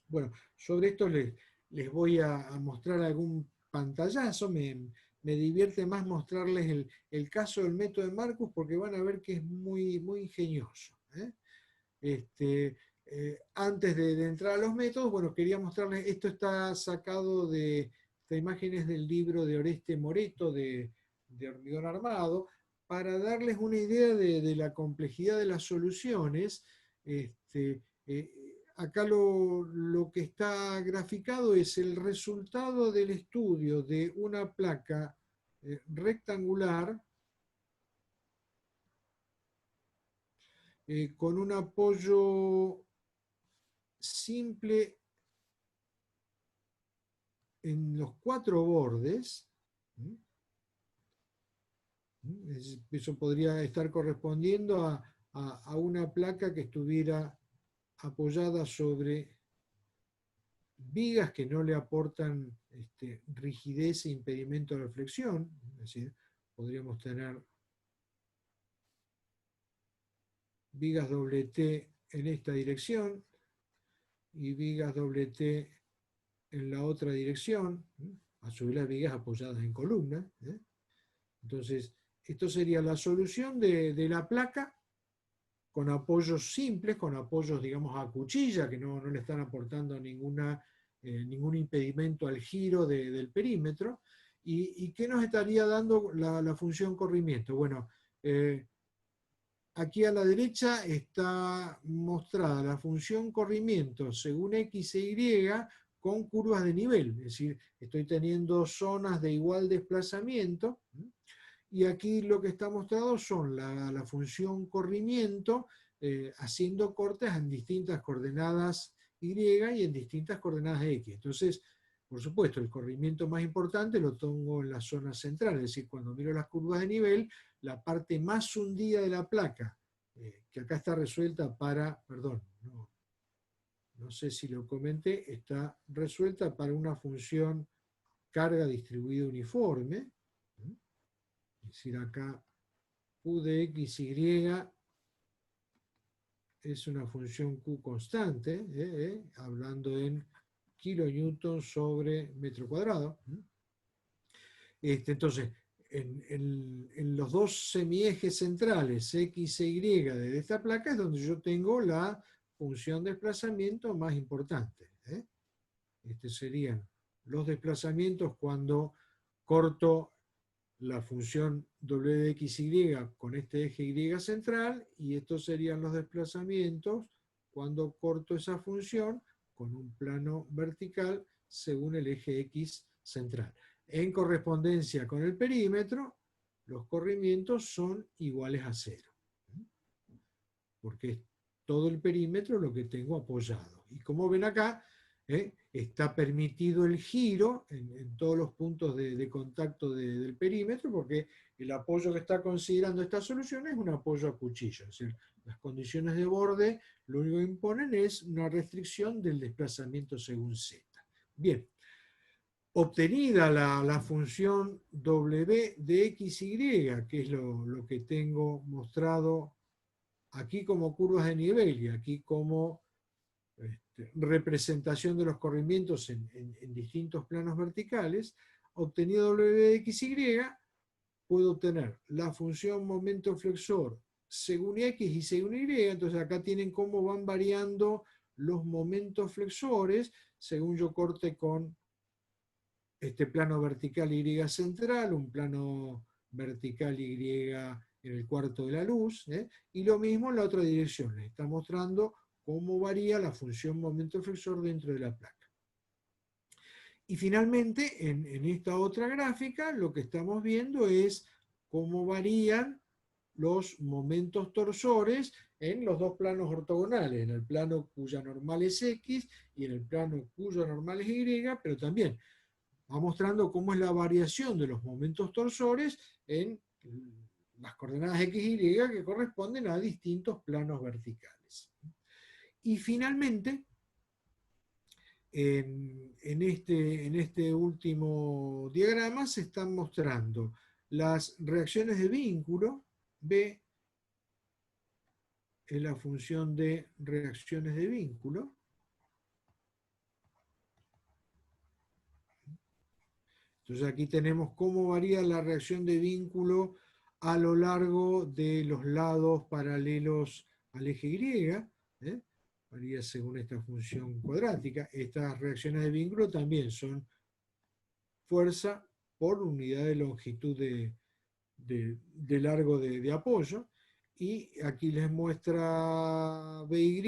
S1: Bueno, sobre esto les voy a mostrar algún pantallazo. Me divierte más mostrarles el caso del método de Marcus porque van a ver que es muy, muy ingenioso. Antes de entrar a los métodos, bueno, quería mostrarles, esto está sacado de imágenes del libro de Oreste Moreto de Hormigón Armado, para darles una idea de la complejidad de las soluciones. Acá lo que está graficado es el resultado del estudio de una placa rectangular con un apoyo simple en los 4 bordes. Eso podría estar correspondiendo a una placa que estuviera apoyada sobre vigas que no le aportan rigidez e impedimento de reflexión. Es decir, podríamos tener vigas doble T en esta dirección y vigas doble T en la otra dirección, a su vez las vigas apoyadas en columna. Entonces, esto sería la solución de la placa con apoyos simples, con apoyos, digamos, a cuchilla, que no le están aportando ningún impedimento al giro del perímetro. ¿Y qué nos estaría dando la función corrimiento? Bueno, aquí a la derecha está mostrada la función corrimiento según X e Y con curvas de nivel, es decir, estoy teniendo zonas de igual desplazamiento, y aquí lo que está mostrado son la función corrimiento haciendo cortes en distintas coordenadas Y y en distintas coordenadas X. Entonces, por supuesto, el corrimiento más importante lo tengo en la zona central, es decir, cuando miro las curvas de nivel, la parte más hundida de la placa, que acá está resuelta perdón, no sé si lo comenté, está resuelta para una función carga distribuida uniforme. Es decir, acá Q de X, Y es una función Q constante, hablando en kilonewton sobre metro cuadrado. Entonces, en los dos semiejes centrales, X e Y, de esta placa, es donde yo tengo la función de desplazamiento más importante. Estos serían los desplazamientos cuando corto la función w de x, y con este eje Y central, y estos serían los desplazamientos cuando corto esa función con un plano vertical según el eje X central. En correspondencia con el perímetro, los corrimientos son iguales a 0, porque es todo el perímetro lo que tengo apoyado. Y como ven acá, está permitido el giro en todos los puntos de contacto del perímetro, porque el apoyo que está considerando esta solución es un apoyo a cuchillo. Es decir, las condiciones de borde lo único que imponen es una restricción del desplazamiento según z. Bien, obtenida la función w de x, y, que es lo que tengo mostrado aquí como curvas de nivel y aquí como representación de los corrimientos en distintos planos verticales, obtenido w de x, y, puedo obtener la función momento flexor según x y según y. Entonces acá tienen cómo van variando los momentos flexores según yo corte con este plano vertical Y central, un plano vertical Y en el cuarto de la luz, y lo mismo en la otra dirección. Les está mostrando cómo varía la función momento flexor dentro de la placa. Y finalmente, en esta otra gráfica, lo que estamos viendo es cómo varían los momentos torsores en los dos planos ortogonales, en el plano cuya normal es X y en el plano cuya normal es Y, pero también va mostrando cómo es la variación de los momentos torsores en las coordenadas X y Y que corresponden a distintos planos verticales. Y finalmente, en este último diagrama se están mostrando las reacciones de vínculo. B es la función de reacciones de vínculo. Entonces aquí tenemos cómo varía la reacción de vínculo a lo largo de los lados paralelos al eje Y. Varía según esta función cuadrática. Estas reacciones de vínculo también son fuerza por unidad de longitud de largo de apoyo. Y aquí les muestra BY,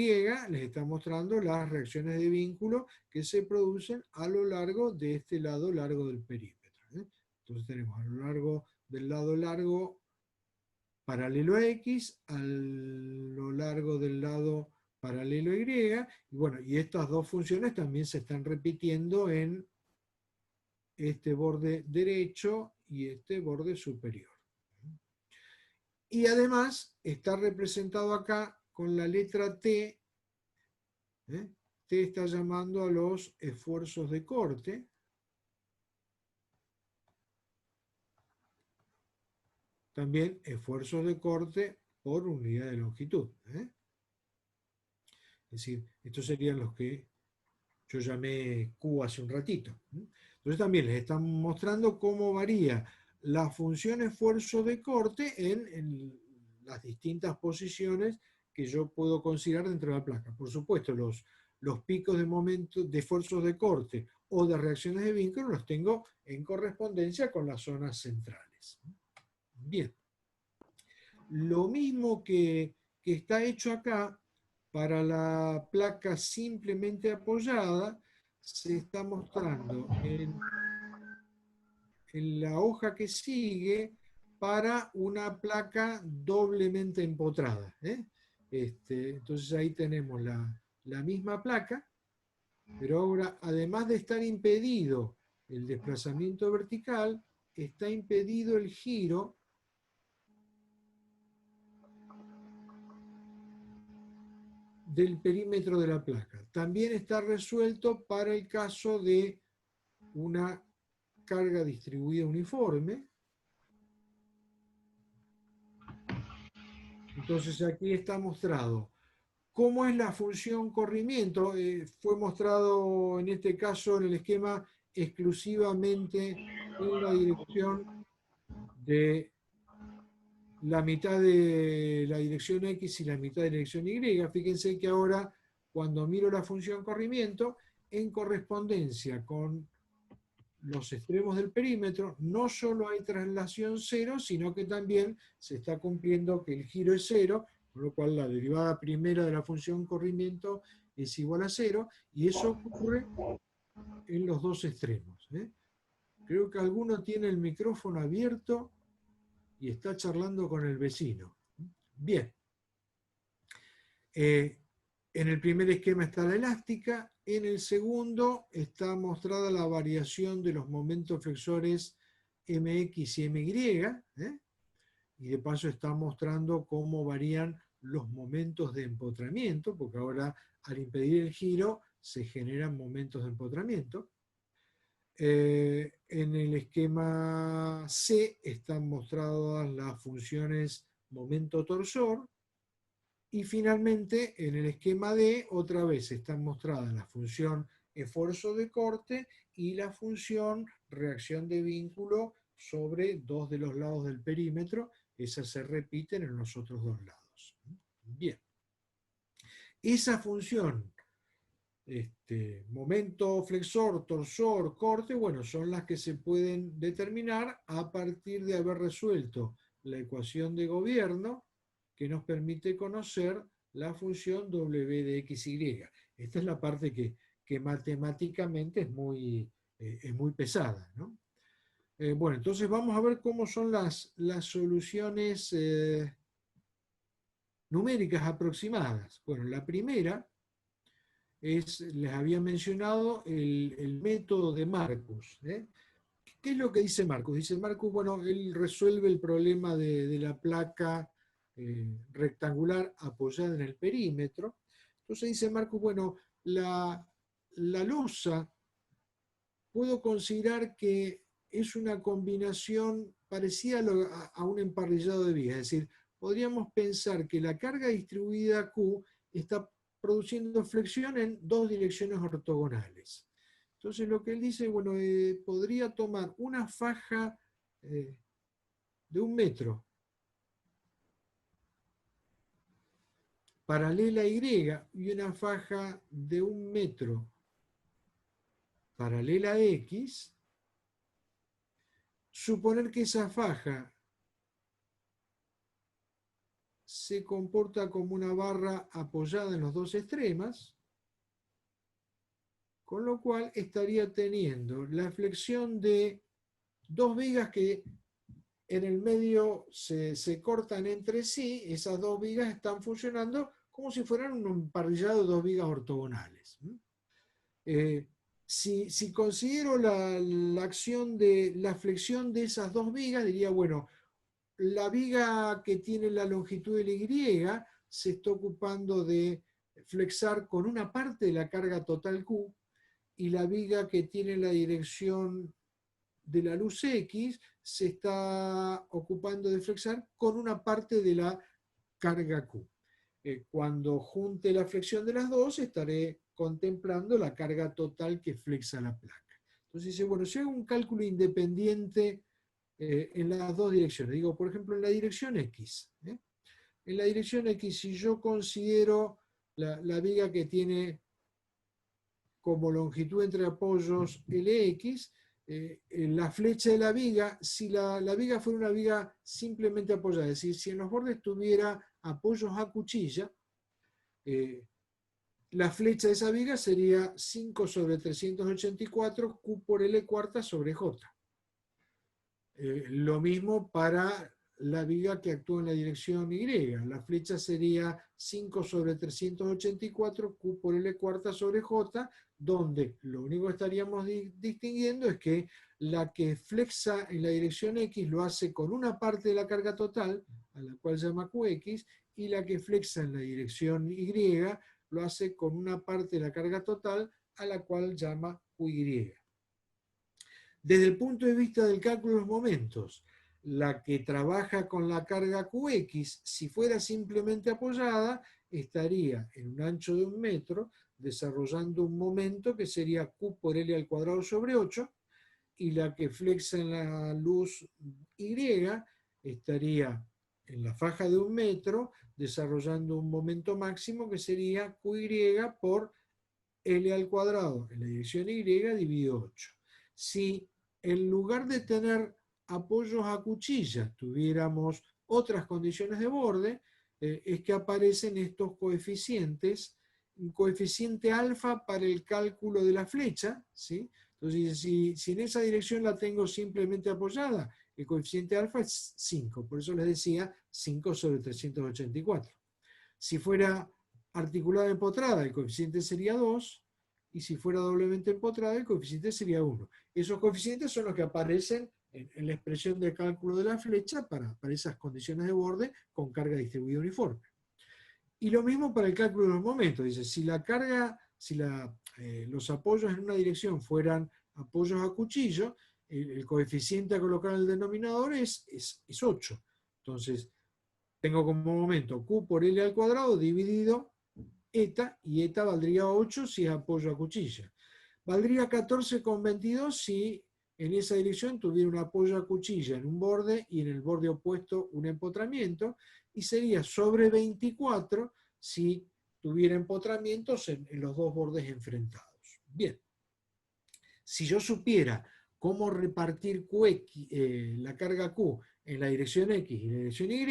S1: les está mostrando las reacciones de vínculo que se producen a lo largo de este lado largo del perímetro. Entonces tenemos a lo largo del lado largo paralelo a X, a lo largo del lado paralelo a Y, y bueno, y estas dos funciones también se están repitiendo en este borde derecho y este borde superior. Y además está representado acá con la letra T. T está llamando a los esfuerzos de corte. También esfuerzos de corte por unidad de longitud. Es decir, estos serían los que yo llamé Q hace un ratito. Entonces también les están mostrando cómo varía la función esfuerzo de corte en las distintas posiciones que yo puedo considerar dentro de la placa. Por supuesto, los picos de momento de esfuerzos de corte o de reacciones de vínculo los tengo en correspondencia con las zonas centrales. Bien. Lo mismo que está hecho acá para la placa simplemente apoyada, se está mostrando en la hoja que sigue para una placa doblemente empotrada. Entonces ahí tenemos la misma placa, pero ahora, además de estar impedido el desplazamiento vertical, está impedido el giro del perímetro de la placa. También está resuelto para el caso de una carga distribuida uniforme. Entonces aquí está mostrado cómo es la función corrimiento. Fue mostrado en este caso en el esquema exclusivamente en la dirección de la mitad de la dirección X y la mitad de la dirección Y. Fíjense que ahora, cuando miro la función corrimiento, en correspondencia con los extremos del perímetro, no solo hay traslación cero, sino que también se está cumpliendo que el giro es cero, con lo cual la derivada primera de la función corrimiento es igual a cero, y eso ocurre en los dos extremos. Creo que alguno tiene el micrófono abierto y está charlando con el vecino. Bien. En el primer esquema está la elástica, en el segundo está mostrada la variación de los momentos flexores MX y MY, y de paso está mostrando cómo varían los momentos de empotramiento, porque ahora al impedir el giro se generan momentos de empotramiento. En el esquema C están mostradas las funciones momento-torsor, y finalmente en el esquema D otra vez están mostradas la función esfuerzo de corte y la función reacción de vínculo sobre dos de los lados del perímetro. Esas se repiten en los otros dos lados. Bien. Esa función, momento flexor, torsor, corte, bueno, son las que se pueden determinar a partir de haber resuelto la ecuación de gobierno que nos permite conocer la función w de xy. Esta es la parte que matemáticamente es muy pesada, ¿no? Bueno, entonces vamos a ver cómo son las soluciones numéricas aproximadas. Bueno, la primera les había mencionado el método de Marcus. ¿Qué es lo que dice Marcus? Dice Marcus, bueno, él resuelve el problema de la placa rectangular apoyada en el perímetro. Entonces dice Marcus, bueno, la losa puedo considerar que es una combinación parecida a un emparrillado de vigas, es decir, podríamos pensar que la carga distribuida Q está produciendo flexión en dos direcciones ortogonales. Entonces lo que él dice, bueno, podría tomar una faja de 1 metro paralela a Y y una faja de 1 metro paralela a X, suponer que esa faja se comporta como una barra apoyada en los dos extremos, con lo cual estaría teniendo la flexión de dos vigas que en el medio se cortan entre sí. Esas dos vigas están funcionando como si fueran un emparrillado de dos vigas ortogonales. Si considero la acción de la flexión de esas dos vigas, diría, bueno, la viga que tiene la longitud de la Y se está ocupando de flexar con una parte de la carga total Q, y la viga que tiene la dirección de la luz X se está ocupando de flexar con una parte de la carga Q. Cuando junte la flexión de las dos, estaré contemplando la carga total que flexa la placa. Entonces dice, bueno, si hago un cálculo independiente en las dos direcciones, digo, por ejemplo, en la dirección X. En la dirección X, si yo considero la viga que tiene como longitud entre apoyos LX, la flecha de la viga, si la viga fuera una viga simplemente apoyada, es decir, si en los bordes tuviera apoyos a cuchilla, la flecha de esa viga sería 5 sobre 384 Q por L cuarta sobre J. Lo mismo para la viga que actúa en la dirección Y. La flecha sería 5 sobre 384 Q por L cuarta sobre J, donde lo único que estaríamos distinguiendo es que la que flexa en la dirección X lo hace con una parte de la carga total, a la cual se llama QX, y la que flexa en la dirección Y lo hace con una parte de la carga total, a la cual llama QY. Desde el punto de vista del cálculo de los momentos, la que trabaja con la carga QX, si fuera simplemente apoyada, estaría en un ancho de 1 metro, desarrollando un momento que sería Q por L al cuadrado sobre 8, y la que flexa en la luz Y estaría en la faja de 1 metro desarrollando un momento máximo que sería QY por L al cuadrado en la dirección Y dividido 8. Si en lugar de tener apoyos a cuchillas tuviéramos otras condiciones de borde, es que aparecen estos coeficientes, un coeficiente alfa para el cálculo de la flecha, ¿sí? Entonces, si en esa dirección la tengo simplemente apoyada, el coeficiente alfa es 5, por eso les decía 5 sobre 384. Si fuera articulada empotrada, el coeficiente sería 2, y si fuera doblemente empotrada, el coeficiente sería 1. Esos coeficientes son los que aparecen en la expresión de cálculo de la flecha para esas condiciones de borde con carga distribuida uniforme. Y lo mismo para el cálculo de los momentos. Dice, si la carga, los apoyos en una dirección fueran apoyos a cuchillo, el coeficiente a colocar en el denominador es 8. Entonces, tengo como momento Q por L al cuadrado dividido eta, y eta valdría 8 si es apoyo a cuchilla. Valdría 14,22 si en esa dirección tuviera un apoyo a cuchilla en un borde y en el borde opuesto un empotramiento, y sería sobre 24 si tuviera empotramientos en los dos bordes enfrentados. Bien, si yo supiera cómo repartir la carga Q en la dirección X y la dirección Y,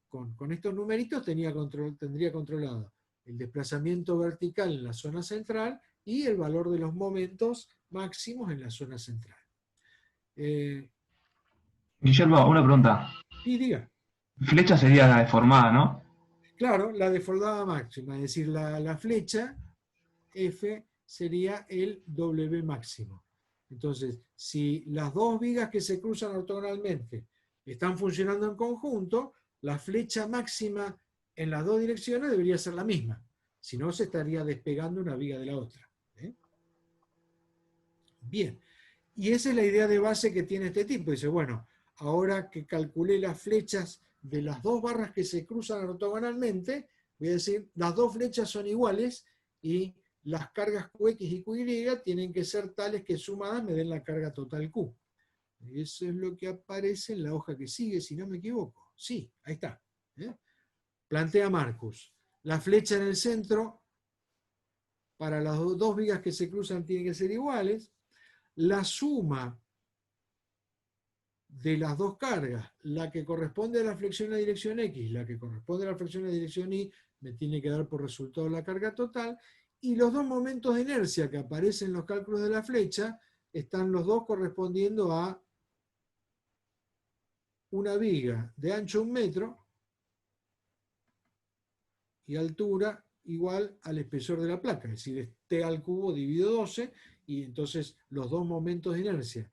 S1: con estos numeritos tendría controlado el desplazamiento vertical en la zona central y el valor de los momentos máximos en la zona central.
S2: Guillermo, una pregunta.
S1: Y diga.
S2: Flecha sería la deformada, ¿no?
S1: Claro, la deformada máxima, es decir, la flecha F sería el W máximo. Entonces, si las dos vigas que se cruzan ortogonalmente están funcionando en conjunto, la flecha máxima en las dos direcciones debería ser la misma. Si no, se estaría despegando una viga de la otra. Bien. Y esa es la idea de base que tiene este tipo. Dice, bueno, ahora que calculé las flechas de las dos barras que se cruzan ortogonalmente, voy a decir, las dos flechas son iguales y las cargas QX y QY tienen que ser tales que sumadas me den la carga total Q. Eso es lo que aparece en la hoja que sigue, si no me equivoco. Sí, ahí está. Plantea Marcus. La flecha en el centro, para las dos vigas que se cruzan, tienen que ser iguales. La suma de las dos cargas, la que corresponde a la flexión en la dirección X, la que corresponde a la flexión en la dirección Y, me tiene que dar por resultado la carga total, y los dos momentos de inercia que aparecen en los cálculos de la flecha, están los dos correspondiendo a una viga de ancho 1 metro y altura igual al espesor de la placa, es decir, es T al cubo dividido 12, y entonces los dos momentos de inercia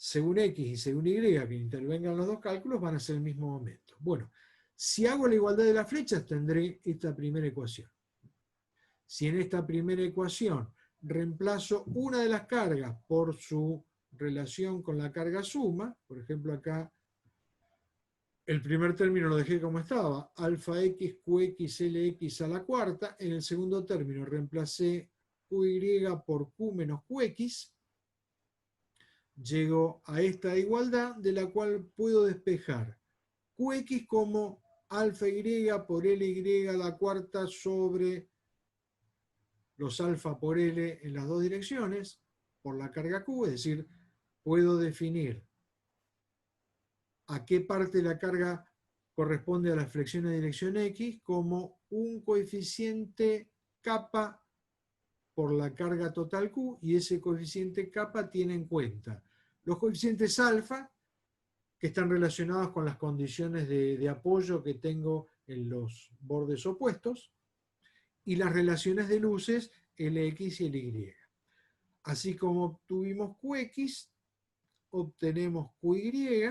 S1: según X y según Y que intervengan los dos cálculos van a ser el mismo momento. Bueno, si hago la igualdad de las flechas tendré esta primera ecuación. Si en esta primera ecuación reemplazo una de las cargas por su relación con la carga suma, por ejemplo acá el primer término lo dejé como estaba, alfa x qx lx a la cuarta, en el segundo término reemplacé qy por q menos qx, llego a esta igualdad de la cual puedo despejar Qx como alfa y por Ly a la cuarta sobre los alfa por L en las dos direcciones, por la carga Q, es decir, puedo definir a qué parte de la carga corresponde a la flexión de dirección X como un coeficiente kappa por la carga total Q, y ese coeficiente kappa tiene en cuenta los coeficientes alfa, que están relacionados con las condiciones de apoyo que tengo en los bordes opuestos, y las relaciones de luces Lx y Ly. Así como obtuvimos Qx, obtenemos Qy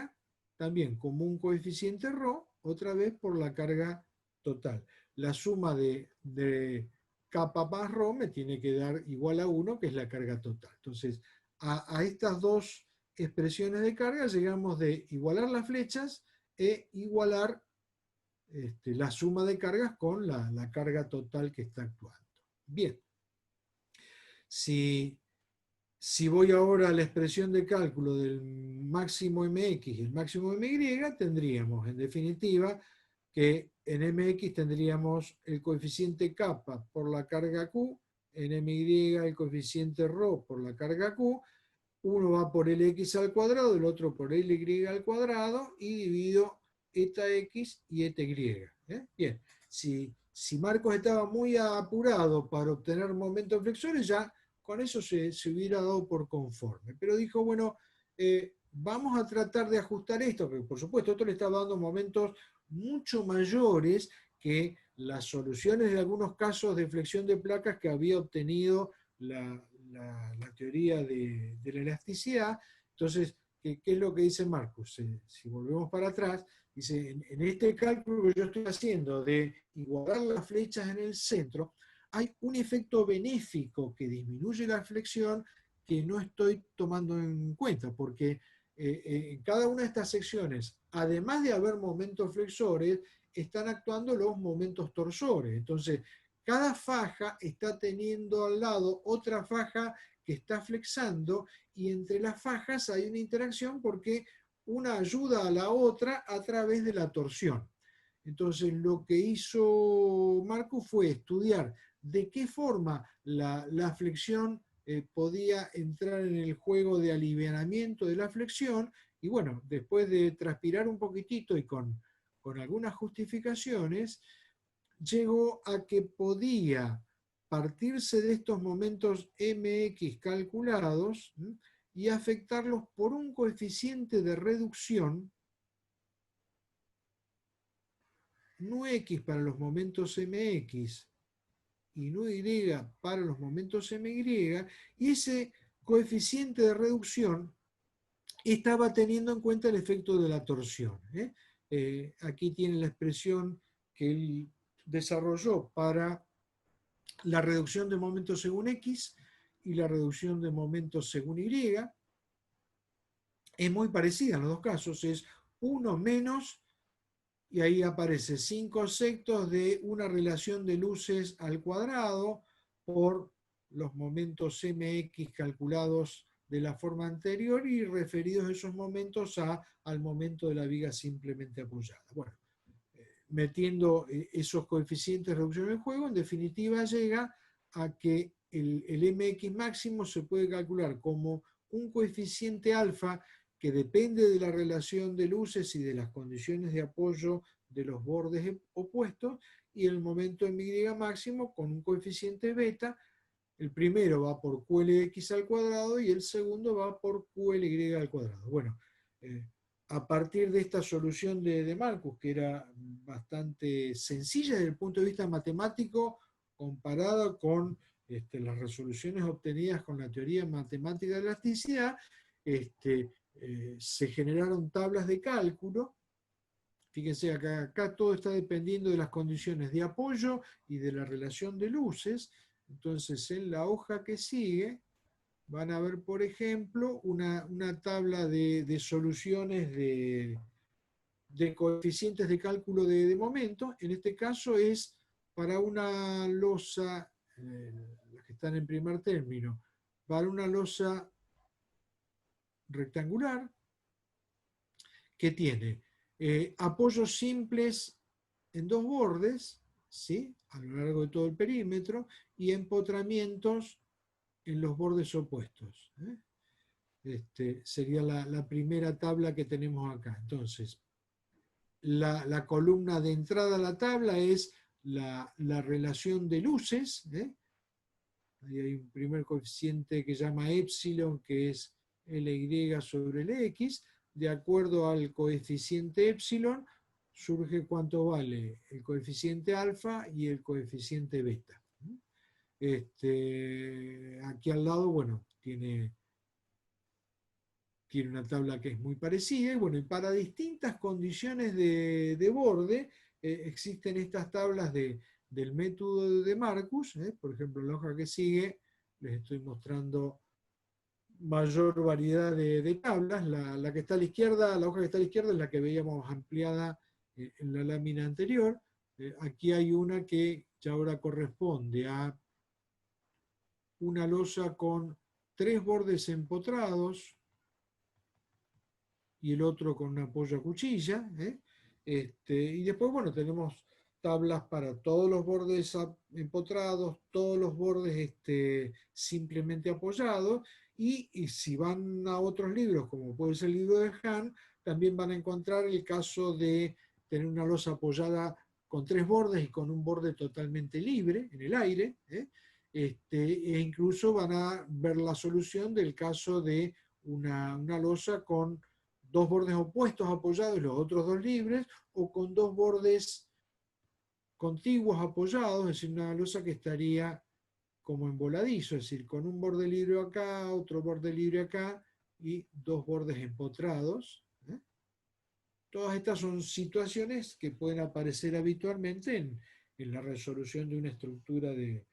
S1: también como un coeficiente ρ, otra vez por la carga total. La suma de kappa más ρ me tiene que dar igual a 1, que es la carga total. Entonces, a estas dos expresiones de carga llegamos de igualar las flechas e igualar la suma de cargas con la carga total que está actuando. Bien. Si Si voy ahora a la expresión de cálculo del máximo mx y el máximo my, tendríamos, en definitiva, que en mx tendríamos el coeficiente kappa por la carga q, en my el coeficiente ρ por la carga q, uno va por Lx al cuadrado, el otro por Ly al cuadrado, y divido eta x y eta y. Bien, si Marcos estaba muy apurado para obtener momentos flexores, ya con eso se hubiera dado por conforme. Pero dijo, bueno, vamos a tratar de ajustar esto, porque por supuesto esto le estaba dando momentos mucho mayores que las soluciones de algunos casos de flexión de placas que había obtenido la teoría de la elasticidad. Entonces, ¿qué es lo que dice Marcus? Si volvemos para atrás, dice, en este cálculo que yo estoy haciendo de igualar las flechas en el centro, hay un efecto benéfico que disminuye la flexión que no estoy tomando en cuenta, porque en cada una de estas secciones, además de haber momentos flexores, están actuando los momentos torsores. Entonces, cada faja está teniendo al lado otra faja que está flexando, y entre las fajas hay una interacción porque una ayuda a la otra a través de la torsión. Entonces, lo que hizo Marco fue estudiar de qué forma la flexión podía entrar en el juego de alivianamiento de la flexión, y bueno, después de transpirar un poquitito y con algunas justificaciones, llegó a que podía partirse de estos momentos mx calculados y afectarlos por un coeficiente de reducción, no x para los momentos mx y no y para los momentos my, y ese coeficiente de reducción estaba teniendo en cuenta el efecto de la torsión. Aquí tiene la expresión que él desarrolló para la reducción de momentos según X y la reducción de momentos según Y. Es muy parecida en los dos casos, es 1 menos, y ahí aparece 5 sextos de una relación de luces al cuadrado por los momentos mx calculados de la forma anterior y referidos esos momentos al momento de la viga simplemente apoyada. Bueno, metiendo esos coeficientes de reducción en el juego, en definitiva llega a que el mx máximo se puede calcular como un coeficiente alfa que depende de la relación de luces y de las condiciones de apoyo de los bordes opuestos, y el momento en Y máximo con un coeficiente beta. El primero va por QLX al cuadrado y el segundo va por QLY al cuadrado. Bueno, a partir de esta solución de Marcus, que era bastante sencilla desde el punto de vista matemático, comparada con las resoluciones obtenidas con la teoría matemática de elasticidad, se generaron tablas de cálculo. Fíjense, acá todo está dependiendo de las condiciones de apoyo y de la relación de luces. Entonces, en la hoja que sigue, van a ver, por ejemplo, una tabla de soluciones de coeficientes de cálculo de momento. En este caso es para una losa, las que están en primer término, para una losa rectangular que tiene apoyos simples en dos bordes, ¿sí?, a lo largo de todo el perímetro, y empotramientos en los bordes opuestos. Sería la primera tabla que tenemos acá. Entonces, la columna de entrada a la tabla es la relación de luces. Ahí hay un primer coeficiente que se llama epsilon, que es Ly sobre Lx. De acuerdo al coeficiente epsilon, surge cuánto vale el coeficiente alfa y el coeficiente beta. Aquí al lado, bueno, tiene una tabla que es muy parecida, y bueno, y para distintas condiciones de borde existen estas tablas del método de Marcus. Por ejemplo, en la hoja que sigue les estoy mostrando mayor variedad de tablas. La que está a la izquierda, la hoja que está a la izquierda es la que veíamos ampliada en la lámina anterior. Aquí hay una que ya ahora corresponde a una losa con 3 bordes empotrados y el otro con un apoyo a cuchilla. Y después, bueno, tenemos tablas para todos los bordes empotrados, todos los bordes simplemente apoyados, y si van a otros libros, como puede ser el libro de Hahn, también van a encontrar el caso de tener una losa apoyada con 3 bordes y con un borde totalmente libre en el aire, e incluso van a ver la solución del caso de una losa con 2 bordes opuestos apoyados y los otros 2 libres, o con 2 bordes contiguos apoyados, es decir, una losa que estaría como en voladizo, es decir, con un borde libre acá, otro borde libre acá y 2 bordes empotrados. Todas estas son situaciones que pueden aparecer habitualmente en la resolución de una estructura de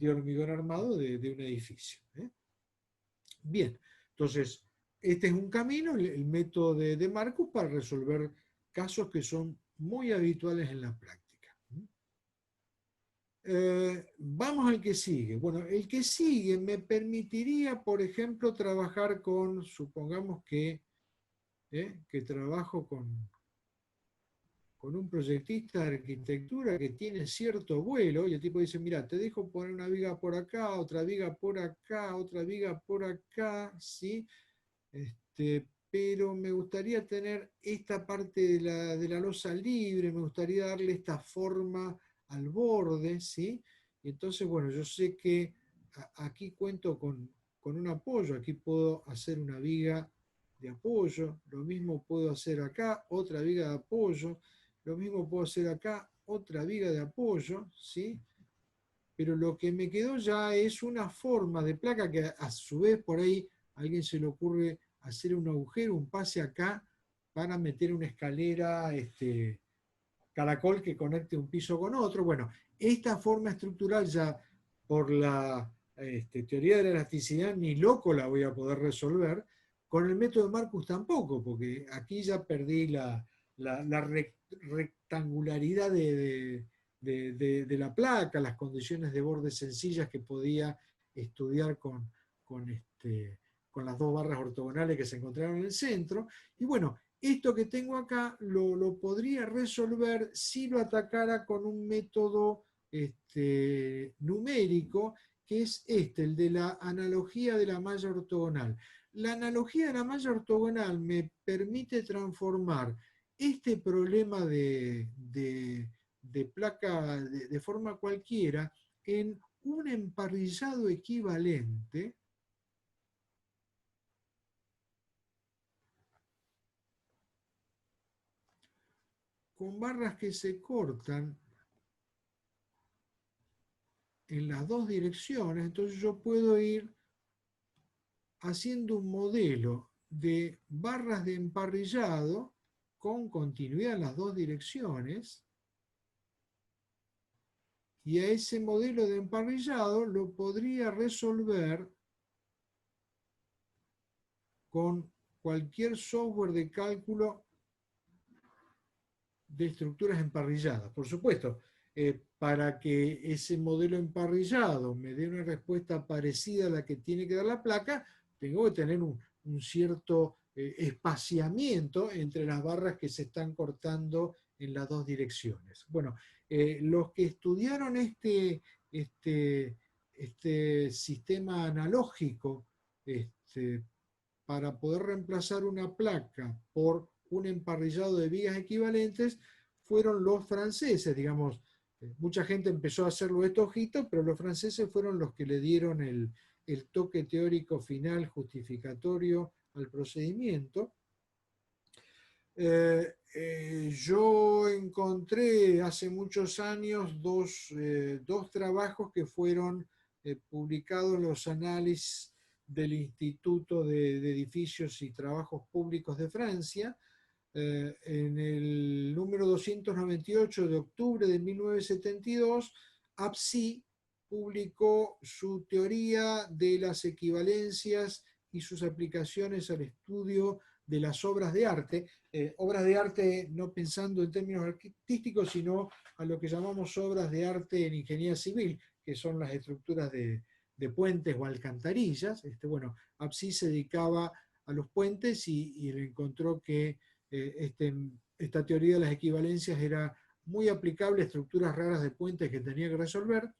S1: hormigón armado de un edificio. Bien, entonces, este es un camino, el método de Marcus, para resolver casos que son muy habituales en la práctica. Vamos al que sigue. Bueno, el que sigue me permitiría, por ejemplo, trabajar con, supongamos que trabajo con un proyectista de arquitectura que tiene cierto vuelo, y el tipo dice, mira, te dejo poner una viga por acá, otra viga por acá, otra viga por acá, ¿sí? Pero me gustaría tener esta parte de la losa libre, me gustaría darle esta forma al borde, ¿sí? Y entonces, bueno, yo sé que aquí cuento con un apoyo, aquí puedo hacer una viga de apoyo, lo mismo puedo hacer acá, otra viga de apoyo, lo mismo puedo hacer acá, otra viga de apoyo, ¿sí? Pero lo que me quedó ya es una forma de placa que a su vez por ahí a alguien se le ocurre hacer un agujero, un pase acá para meter una escalera caracol que conecte un piso con otro. Bueno, esta forma estructural ya por la teoría de la elasticidad ni loco la voy a poder resolver. Con el método de Marcus tampoco, porque aquí ya perdí la rectangularidad de la placa, las condiciones de borde sencillas que podía estudiar con las 2 barras ortogonales que se encontraron en el centro. Y bueno, esto que tengo acá lo podría resolver si lo atacara con un método numérico, que es el de la analogía de la malla ortogonal. La analogía de la malla ortogonal me permite transformar este problema de placa de forma cualquiera en un emparrillado equivalente con barras que se cortan en las 2 direcciones. Entonces yo puedo ir haciendo un modelo de barras de emparrillado con continuidad en las 2 direcciones, y a ese modelo de emparrillado lo podría resolver con cualquier software de cálculo de estructuras emparrilladas. Por supuesto, para que ese modelo emparrillado me dé una respuesta parecida a la que tiene que dar la placa, tengo que tener un cierto espaciamiento entre las barras que se están cortando en las 2 direcciones. Bueno, los que estudiaron este sistema analógico para poder reemplazar una placa por un emparrillado de vigas equivalentes fueron los franceses, digamos. Mucha gente empezó a hacerlo de estos ojitos, pero los franceses fueron los que le dieron el toque teórico final justificatorio al procedimiento. Yo encontré hace muchos años dos trabajos que fueron publicados en los análisis del Instituto de Edificios y Trabajos Públicos de Francia, en el número 298 de octubre de 1972, APSI publicó su teoría de las equivalencias y sus aplicaciones al estudio de las obras de arte no pensando en términos artísticos, sino a lo que llamamos obras de arte en ingeniería civil, que son las estructuras de puentes o alcantarillas. Bueno, Abscis se dedicaba a los puentes y encontró que esta teoría de las equivalencias era muy aplicable a estructuras raras de puentes que tenía que resolver.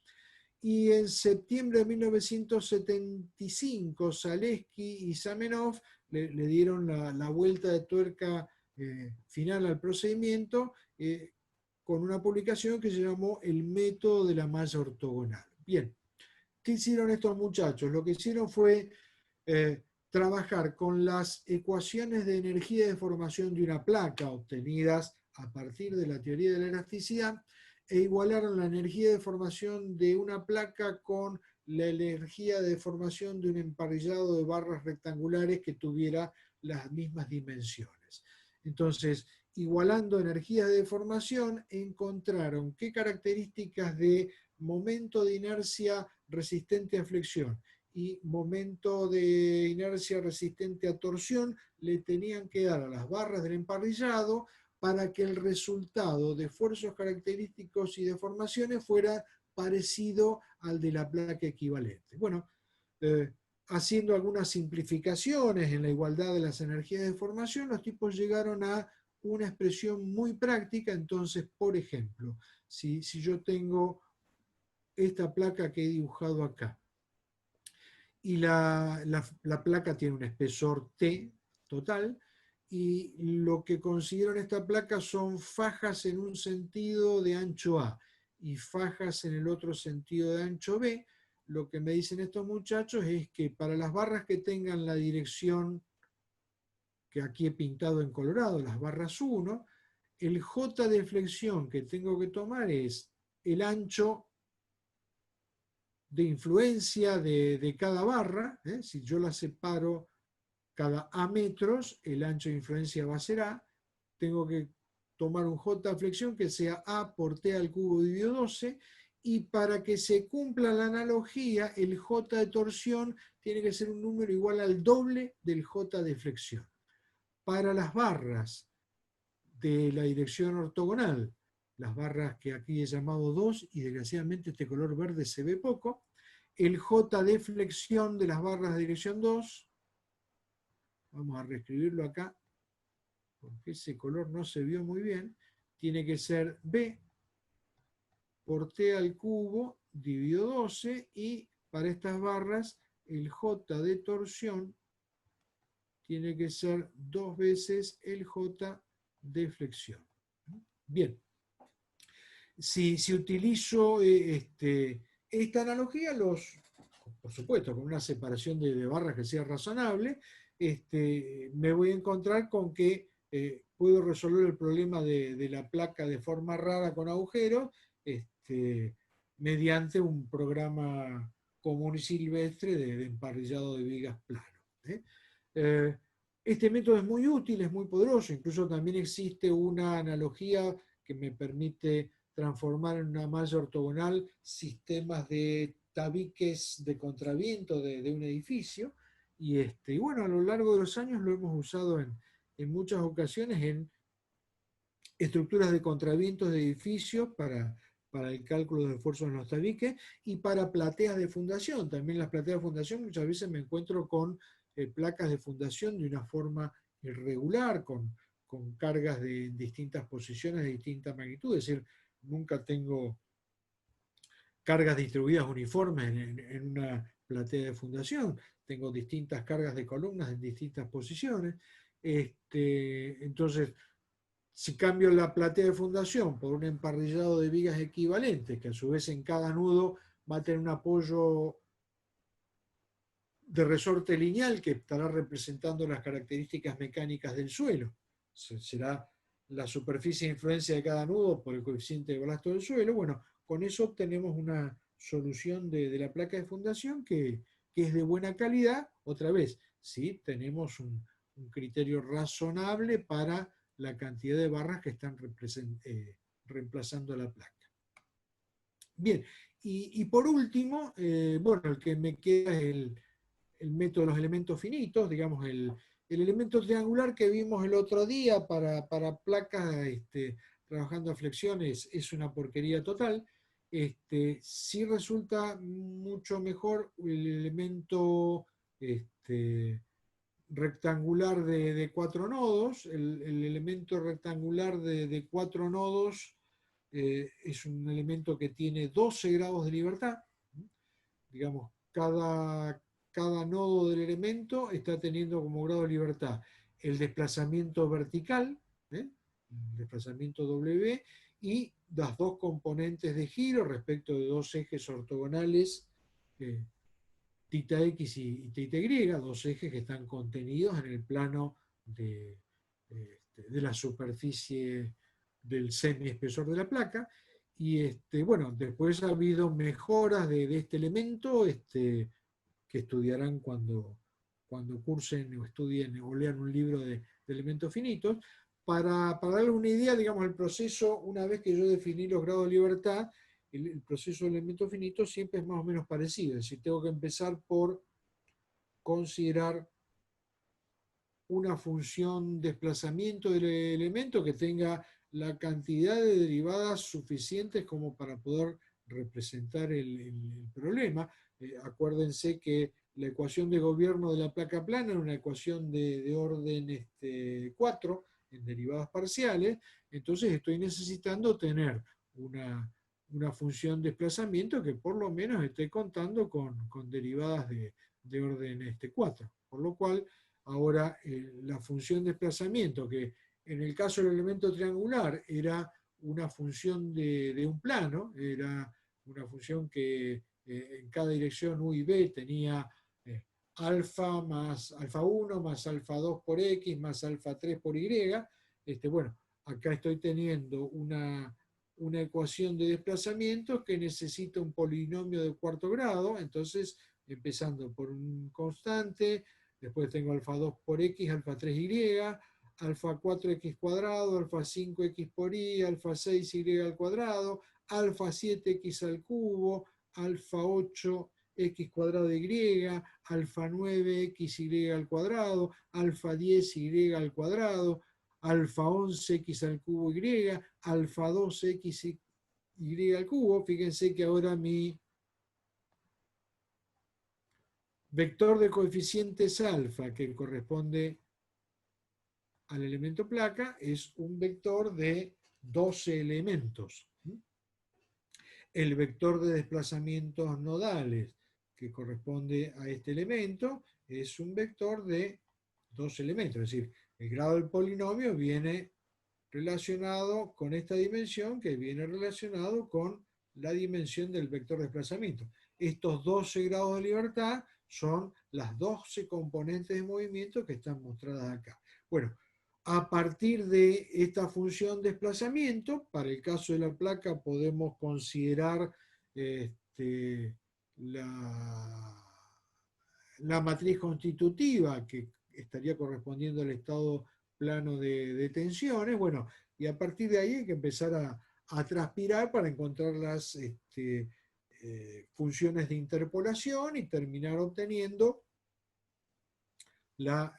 S1: Y en septiembre de 1975, Zaleski y Zamenhof le dieron la vuelta de tuerca final al procedimiento con una publicación que se llamó El método de la malla ortogonal. Bien, ¿qué hicieron estos muchachos? Lo que hicieron fue trabajar con las ecuaciones de energía de formación de una placa obtenidas a partir de la teoría de la elasticidad e igualaron la energía de formación de una placa con la energía de formación de un emparrillado de barras rectangulares que tuviera las mismas dimensiones. Entonces, igualando energías de deformación, encontraron qué características de momento de inercia resistente a flexión y momento de inercia resistente a torsión le tenían que dar a las barras del emparrillado para que el resultado de esfuerzos característicos y deformaciones fuera parecido al de la placa equivalente. Bueno, haciendo algunas simplificaciones en la igualdad de las energías de deformación, los tipos llegaron a una expresión muy práctica. Entonces, por ejemplo, si yo tengo esta placa que he dibujado acá, y la placa tiene un espesor T total, y lo que consiguieron esta placa son fajas en un sentido de ancho A y fajas en el otro sentido de ancho B. Lo que me dicen estos muchachos es que para las barras que tengan la dirección que aquí he pintado en colorado, las barras 1, el J de flexión que tengo que tomar es el ancho de influencia de cada barra. Si yo la separo cada A metros, el ancho de influencia va a ser A. Tengo que tomar un J de flexión que sea A por T al cubo dividido 12, y para que se cumpla la analogía, el J de torsión tiene que ser un número igual al doble del J de flexión. Para las barras de la dirección ortogonal, las barras que aquí he llamado 2, y desgraciadamente este color verde se ve poco, el J de flexión de las barras de dirección 2, vamos a reescribirlo acá, porque ese color no se vio muy bien, tiene que ser B por T al cubo dividido 12, y para estas barras el J de torsión tiene que ser 2 veces el J de flexión. Bien, si utilizo esta analogía, por supuesto, con una separación de barras que sea razonable, me voy a encontrar con que puedo resolver el problema de la placa de forma rara con agujeros mediante un programa común y silvestre de emparrillado de vigas plano. Este método es muy útil, es muy poderoso. Incluso también existe una analogía que me permite transformar en una malla ortogonal sistemas de tabiques de contraviento de un edificio. Y bueno, a lo largo de los años lo hemos usado en muchas ocasiones en estructuras de contravientos de edificios para el cálculo de esfuerzos en los tabiques y para plateas de fundación. También las plateas de fundación muchas veces me encuentro con placas de fundación de una forma irregular, con cargas de distintas posiciones, de distinta magnitud. Es decir, nunca tengo cargas distribuidas uniformes en una platea de fundación. Tengo distintas cargas de columnas en distintas posiciones. Entonces, si cambio la platea de fundación por un emparrillado de vigas equivalentes, que a su vez en cada nudo va a tener un apoyo de resorte lineal que estará representando las características mecánicas del suelo. Será la superficie de influencia de cada nudo por el coeficiente de balasto del suelo. Bueno, con eso obtenemos una solución de la placa de fundación que es de buena calidad. Otra vez, ¿sí? Tenemos un criterio razonable para la cantidad de barras que están reemplazando la placa. Bien, y por último, bueno, el que me queda es el método de los elementos finitos, digamos, el elemento triangular que vimos el otro día para placas trabajando a flexiones es una porquería total. sí resulta mucho mejor el elemento rectangular de 4 nodos. El elemento rectangular de 4 nodos es un elemento que tiene 12 grados de libertad. Digamos, cada nodo del elemento está teniendo como grado de libertad el desplazamiento vertical, el desplazamiento W, y las dos componentes de giro respecto de dos ejes ortogonales, θx y θy, dos ejes que están contenidos en el plano de la superficie del semiespesor de la placa. Y bueno, después ha habido mejoras de este elemento que estudiarán cuando cursen o estudien o lean un libro de elementos finitos. Para darle una idea, digamos, el proceso, una vez que yo definí los grados de libertad, el proceso de elementos finitos siempre es más o menos parecido. Es decir, tengo que empezar por considerar una función desplazamiento del elemento que tenga la cantidad de derivadas suficientes como para poder representar el problema. Acuérdense que la ecuación de gobierno de la placa plana era una ecuación de orden 4 en derivadas parciales, entonces estoy necesitando tener una función desplazamiento que por lo menos esté contando con derivadas de orden 4, por lo cual ahora la función desplazamiento, que en el caso del elemento triangular era una función de un plano, era una función que en cada dirección U y B tenía alfa más alfa 1 más alfa 2 por X más alfa 3 por Y. Bueno, acá estoy teniendo una ecuación de desplazamiento que necesita un polinomio de cuarto grado, entonces empezando por un constante, después tengo alfa 2 por X, alfa 3Y, alfa 4X cuadrado, alfa 5X por Y, alfa 6Y al cuadrado, alfa 7X al cubo, alfa 8X cuadrado de Y, alfa 9XY al cuadrado, alfa 10Y al cuadrado, alfa 11X al cubo Y, alfa 2XY al cubo. Fíjense que ahora mi vector de coeficientes alfa, que corresponde al elemento placa, es un vector de 12 elementos. El vector de desplazamientos nodales, que corresponde a este elemento, es un vector de 2 elementos. Es decir, el grado del polinomio viene relacionado con esta dimensión, que viene relacionado con la dimensión del vector de desplazamiento. Estos 12 grados de libertad son las 12 componentes de movimiento que están mostradas acá. Bueno, a partir de esta función desplazamiento, para el caso de la placa podemos considerar la matriz constitutiva que estaría correspondiendo al estado plano de tensiones. Bueno, y a partir de ahí hay que empezar a transpirar para encontrar las funciones de interpolación y terminar obteniendo la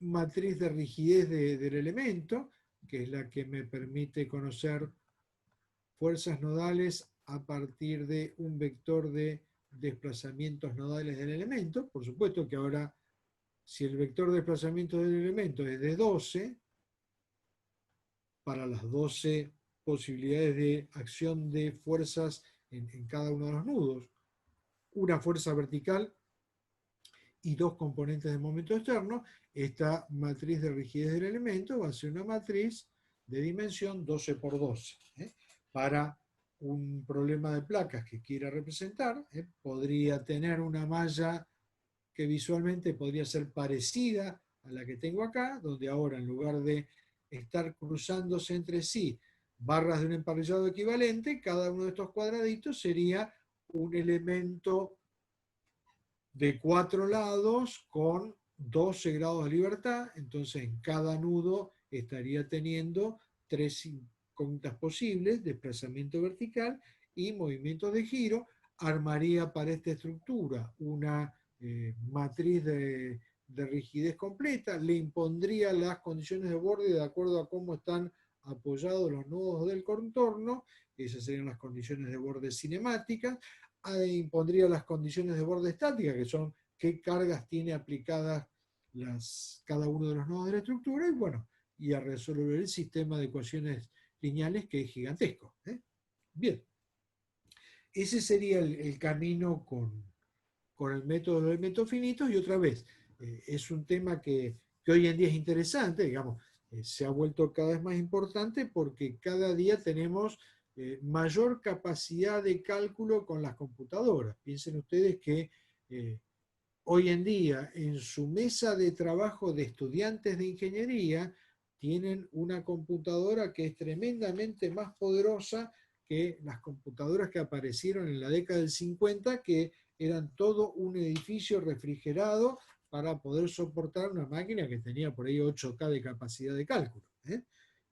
S1: matriz de rigidez del elemento, que es la que me permite conocer fuerzas nodales a partir de un vector de desplazamientos nodales del elemento. Por supuesto que ahora, si el vector de desplazamiento del elemento es de 12, para las 12 posibilidades de acción de fuerzas en cada uno de los nudos, una fuerza vertical y dos componentes de momento externo, esta matriz de rigidez del elemento va a ser una matriz de dimensión 12 por 12. Para un problema de placas que quiera representar, podría tener una malla que visualmente podría ser parecida a la que tengo acá, donde ahora en lugar de estar cruzándose entre sí barras de un emparrillado equivalente, cada uno de estos cuadraditos sería un elemento de 4 lados con 12 grados de libertad, entonces en cada nudo estaría teniendo 3 incógnitas posibles, desplazamiento vertical y movimientos de giro. Armaría para esta estructura una matriz de rigidez completa, le impondría las condiciones de borde de acuerdo a cómo están apoyados los nodos del contorno, esas serían las condiciones de borde cinemáticas. Ahí impondría las condiciones de borde estática, que son qué cargas tiene aplicadas cada uno de los nodos de la estructura, y bueno, y a resolver el sistema de ecuaciones lineales, que es gigantesco. Bien, ese sería el camino con el método de elementos finitos, y otra vez, es un tema que hoy en día es interesante, digamos, se ha vuelto cada vez más importante porque cada día tenemos mayor capacidad de cálculo con las computadoras. Piensen ustedes que hoy en día en su mesa de trabajo de estudiantes de ingeniería tienen una computadora que es tremendamente más poderosa que las computadoras que aparecieron en la década del 50, que eran todo un edificio refrigerado para poder soportar una máquina que tenía por ahí 8K de capacidad de cálculo.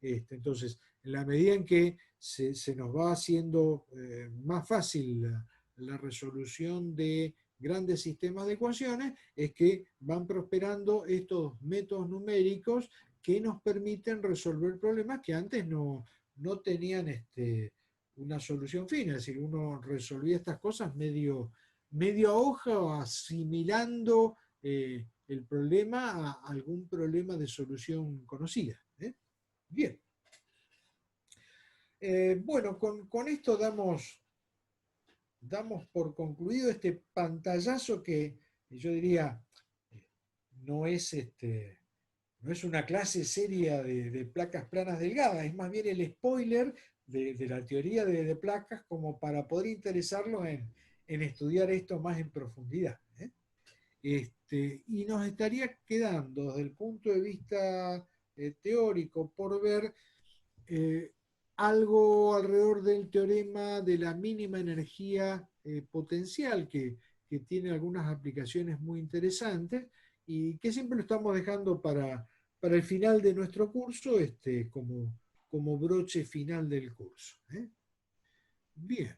S1: Entonces, en la medida en que se nos va haciendo más fácil la resolución de grandes sistemas de ecuaciones, es que van prosperando estos métodos numéricos que nos permiten resolver problemas que antes no tenían una solución fina. Es decir, uno resolvía estas cosas medio a hoja, o asimilando el problema a algún problema de solución conocida. Bien. Bueno, con esto damos por concluido este pantallazo que yo diría no es, no es una clase seria de placas planas delgadas, es más bien el spoiler de la teoría de placas, como para poder interesarlos en estudiar esto más en profundidad. Y nos estaría quedando desde el punto de vista teórico por ver algo alrededor del teorema de la mínima energía potencial, que tiene algunas aplicaciones muy interesantes y que siempre lo estamos dejando para el final de nuestro curso, como broche final del curso. Bien.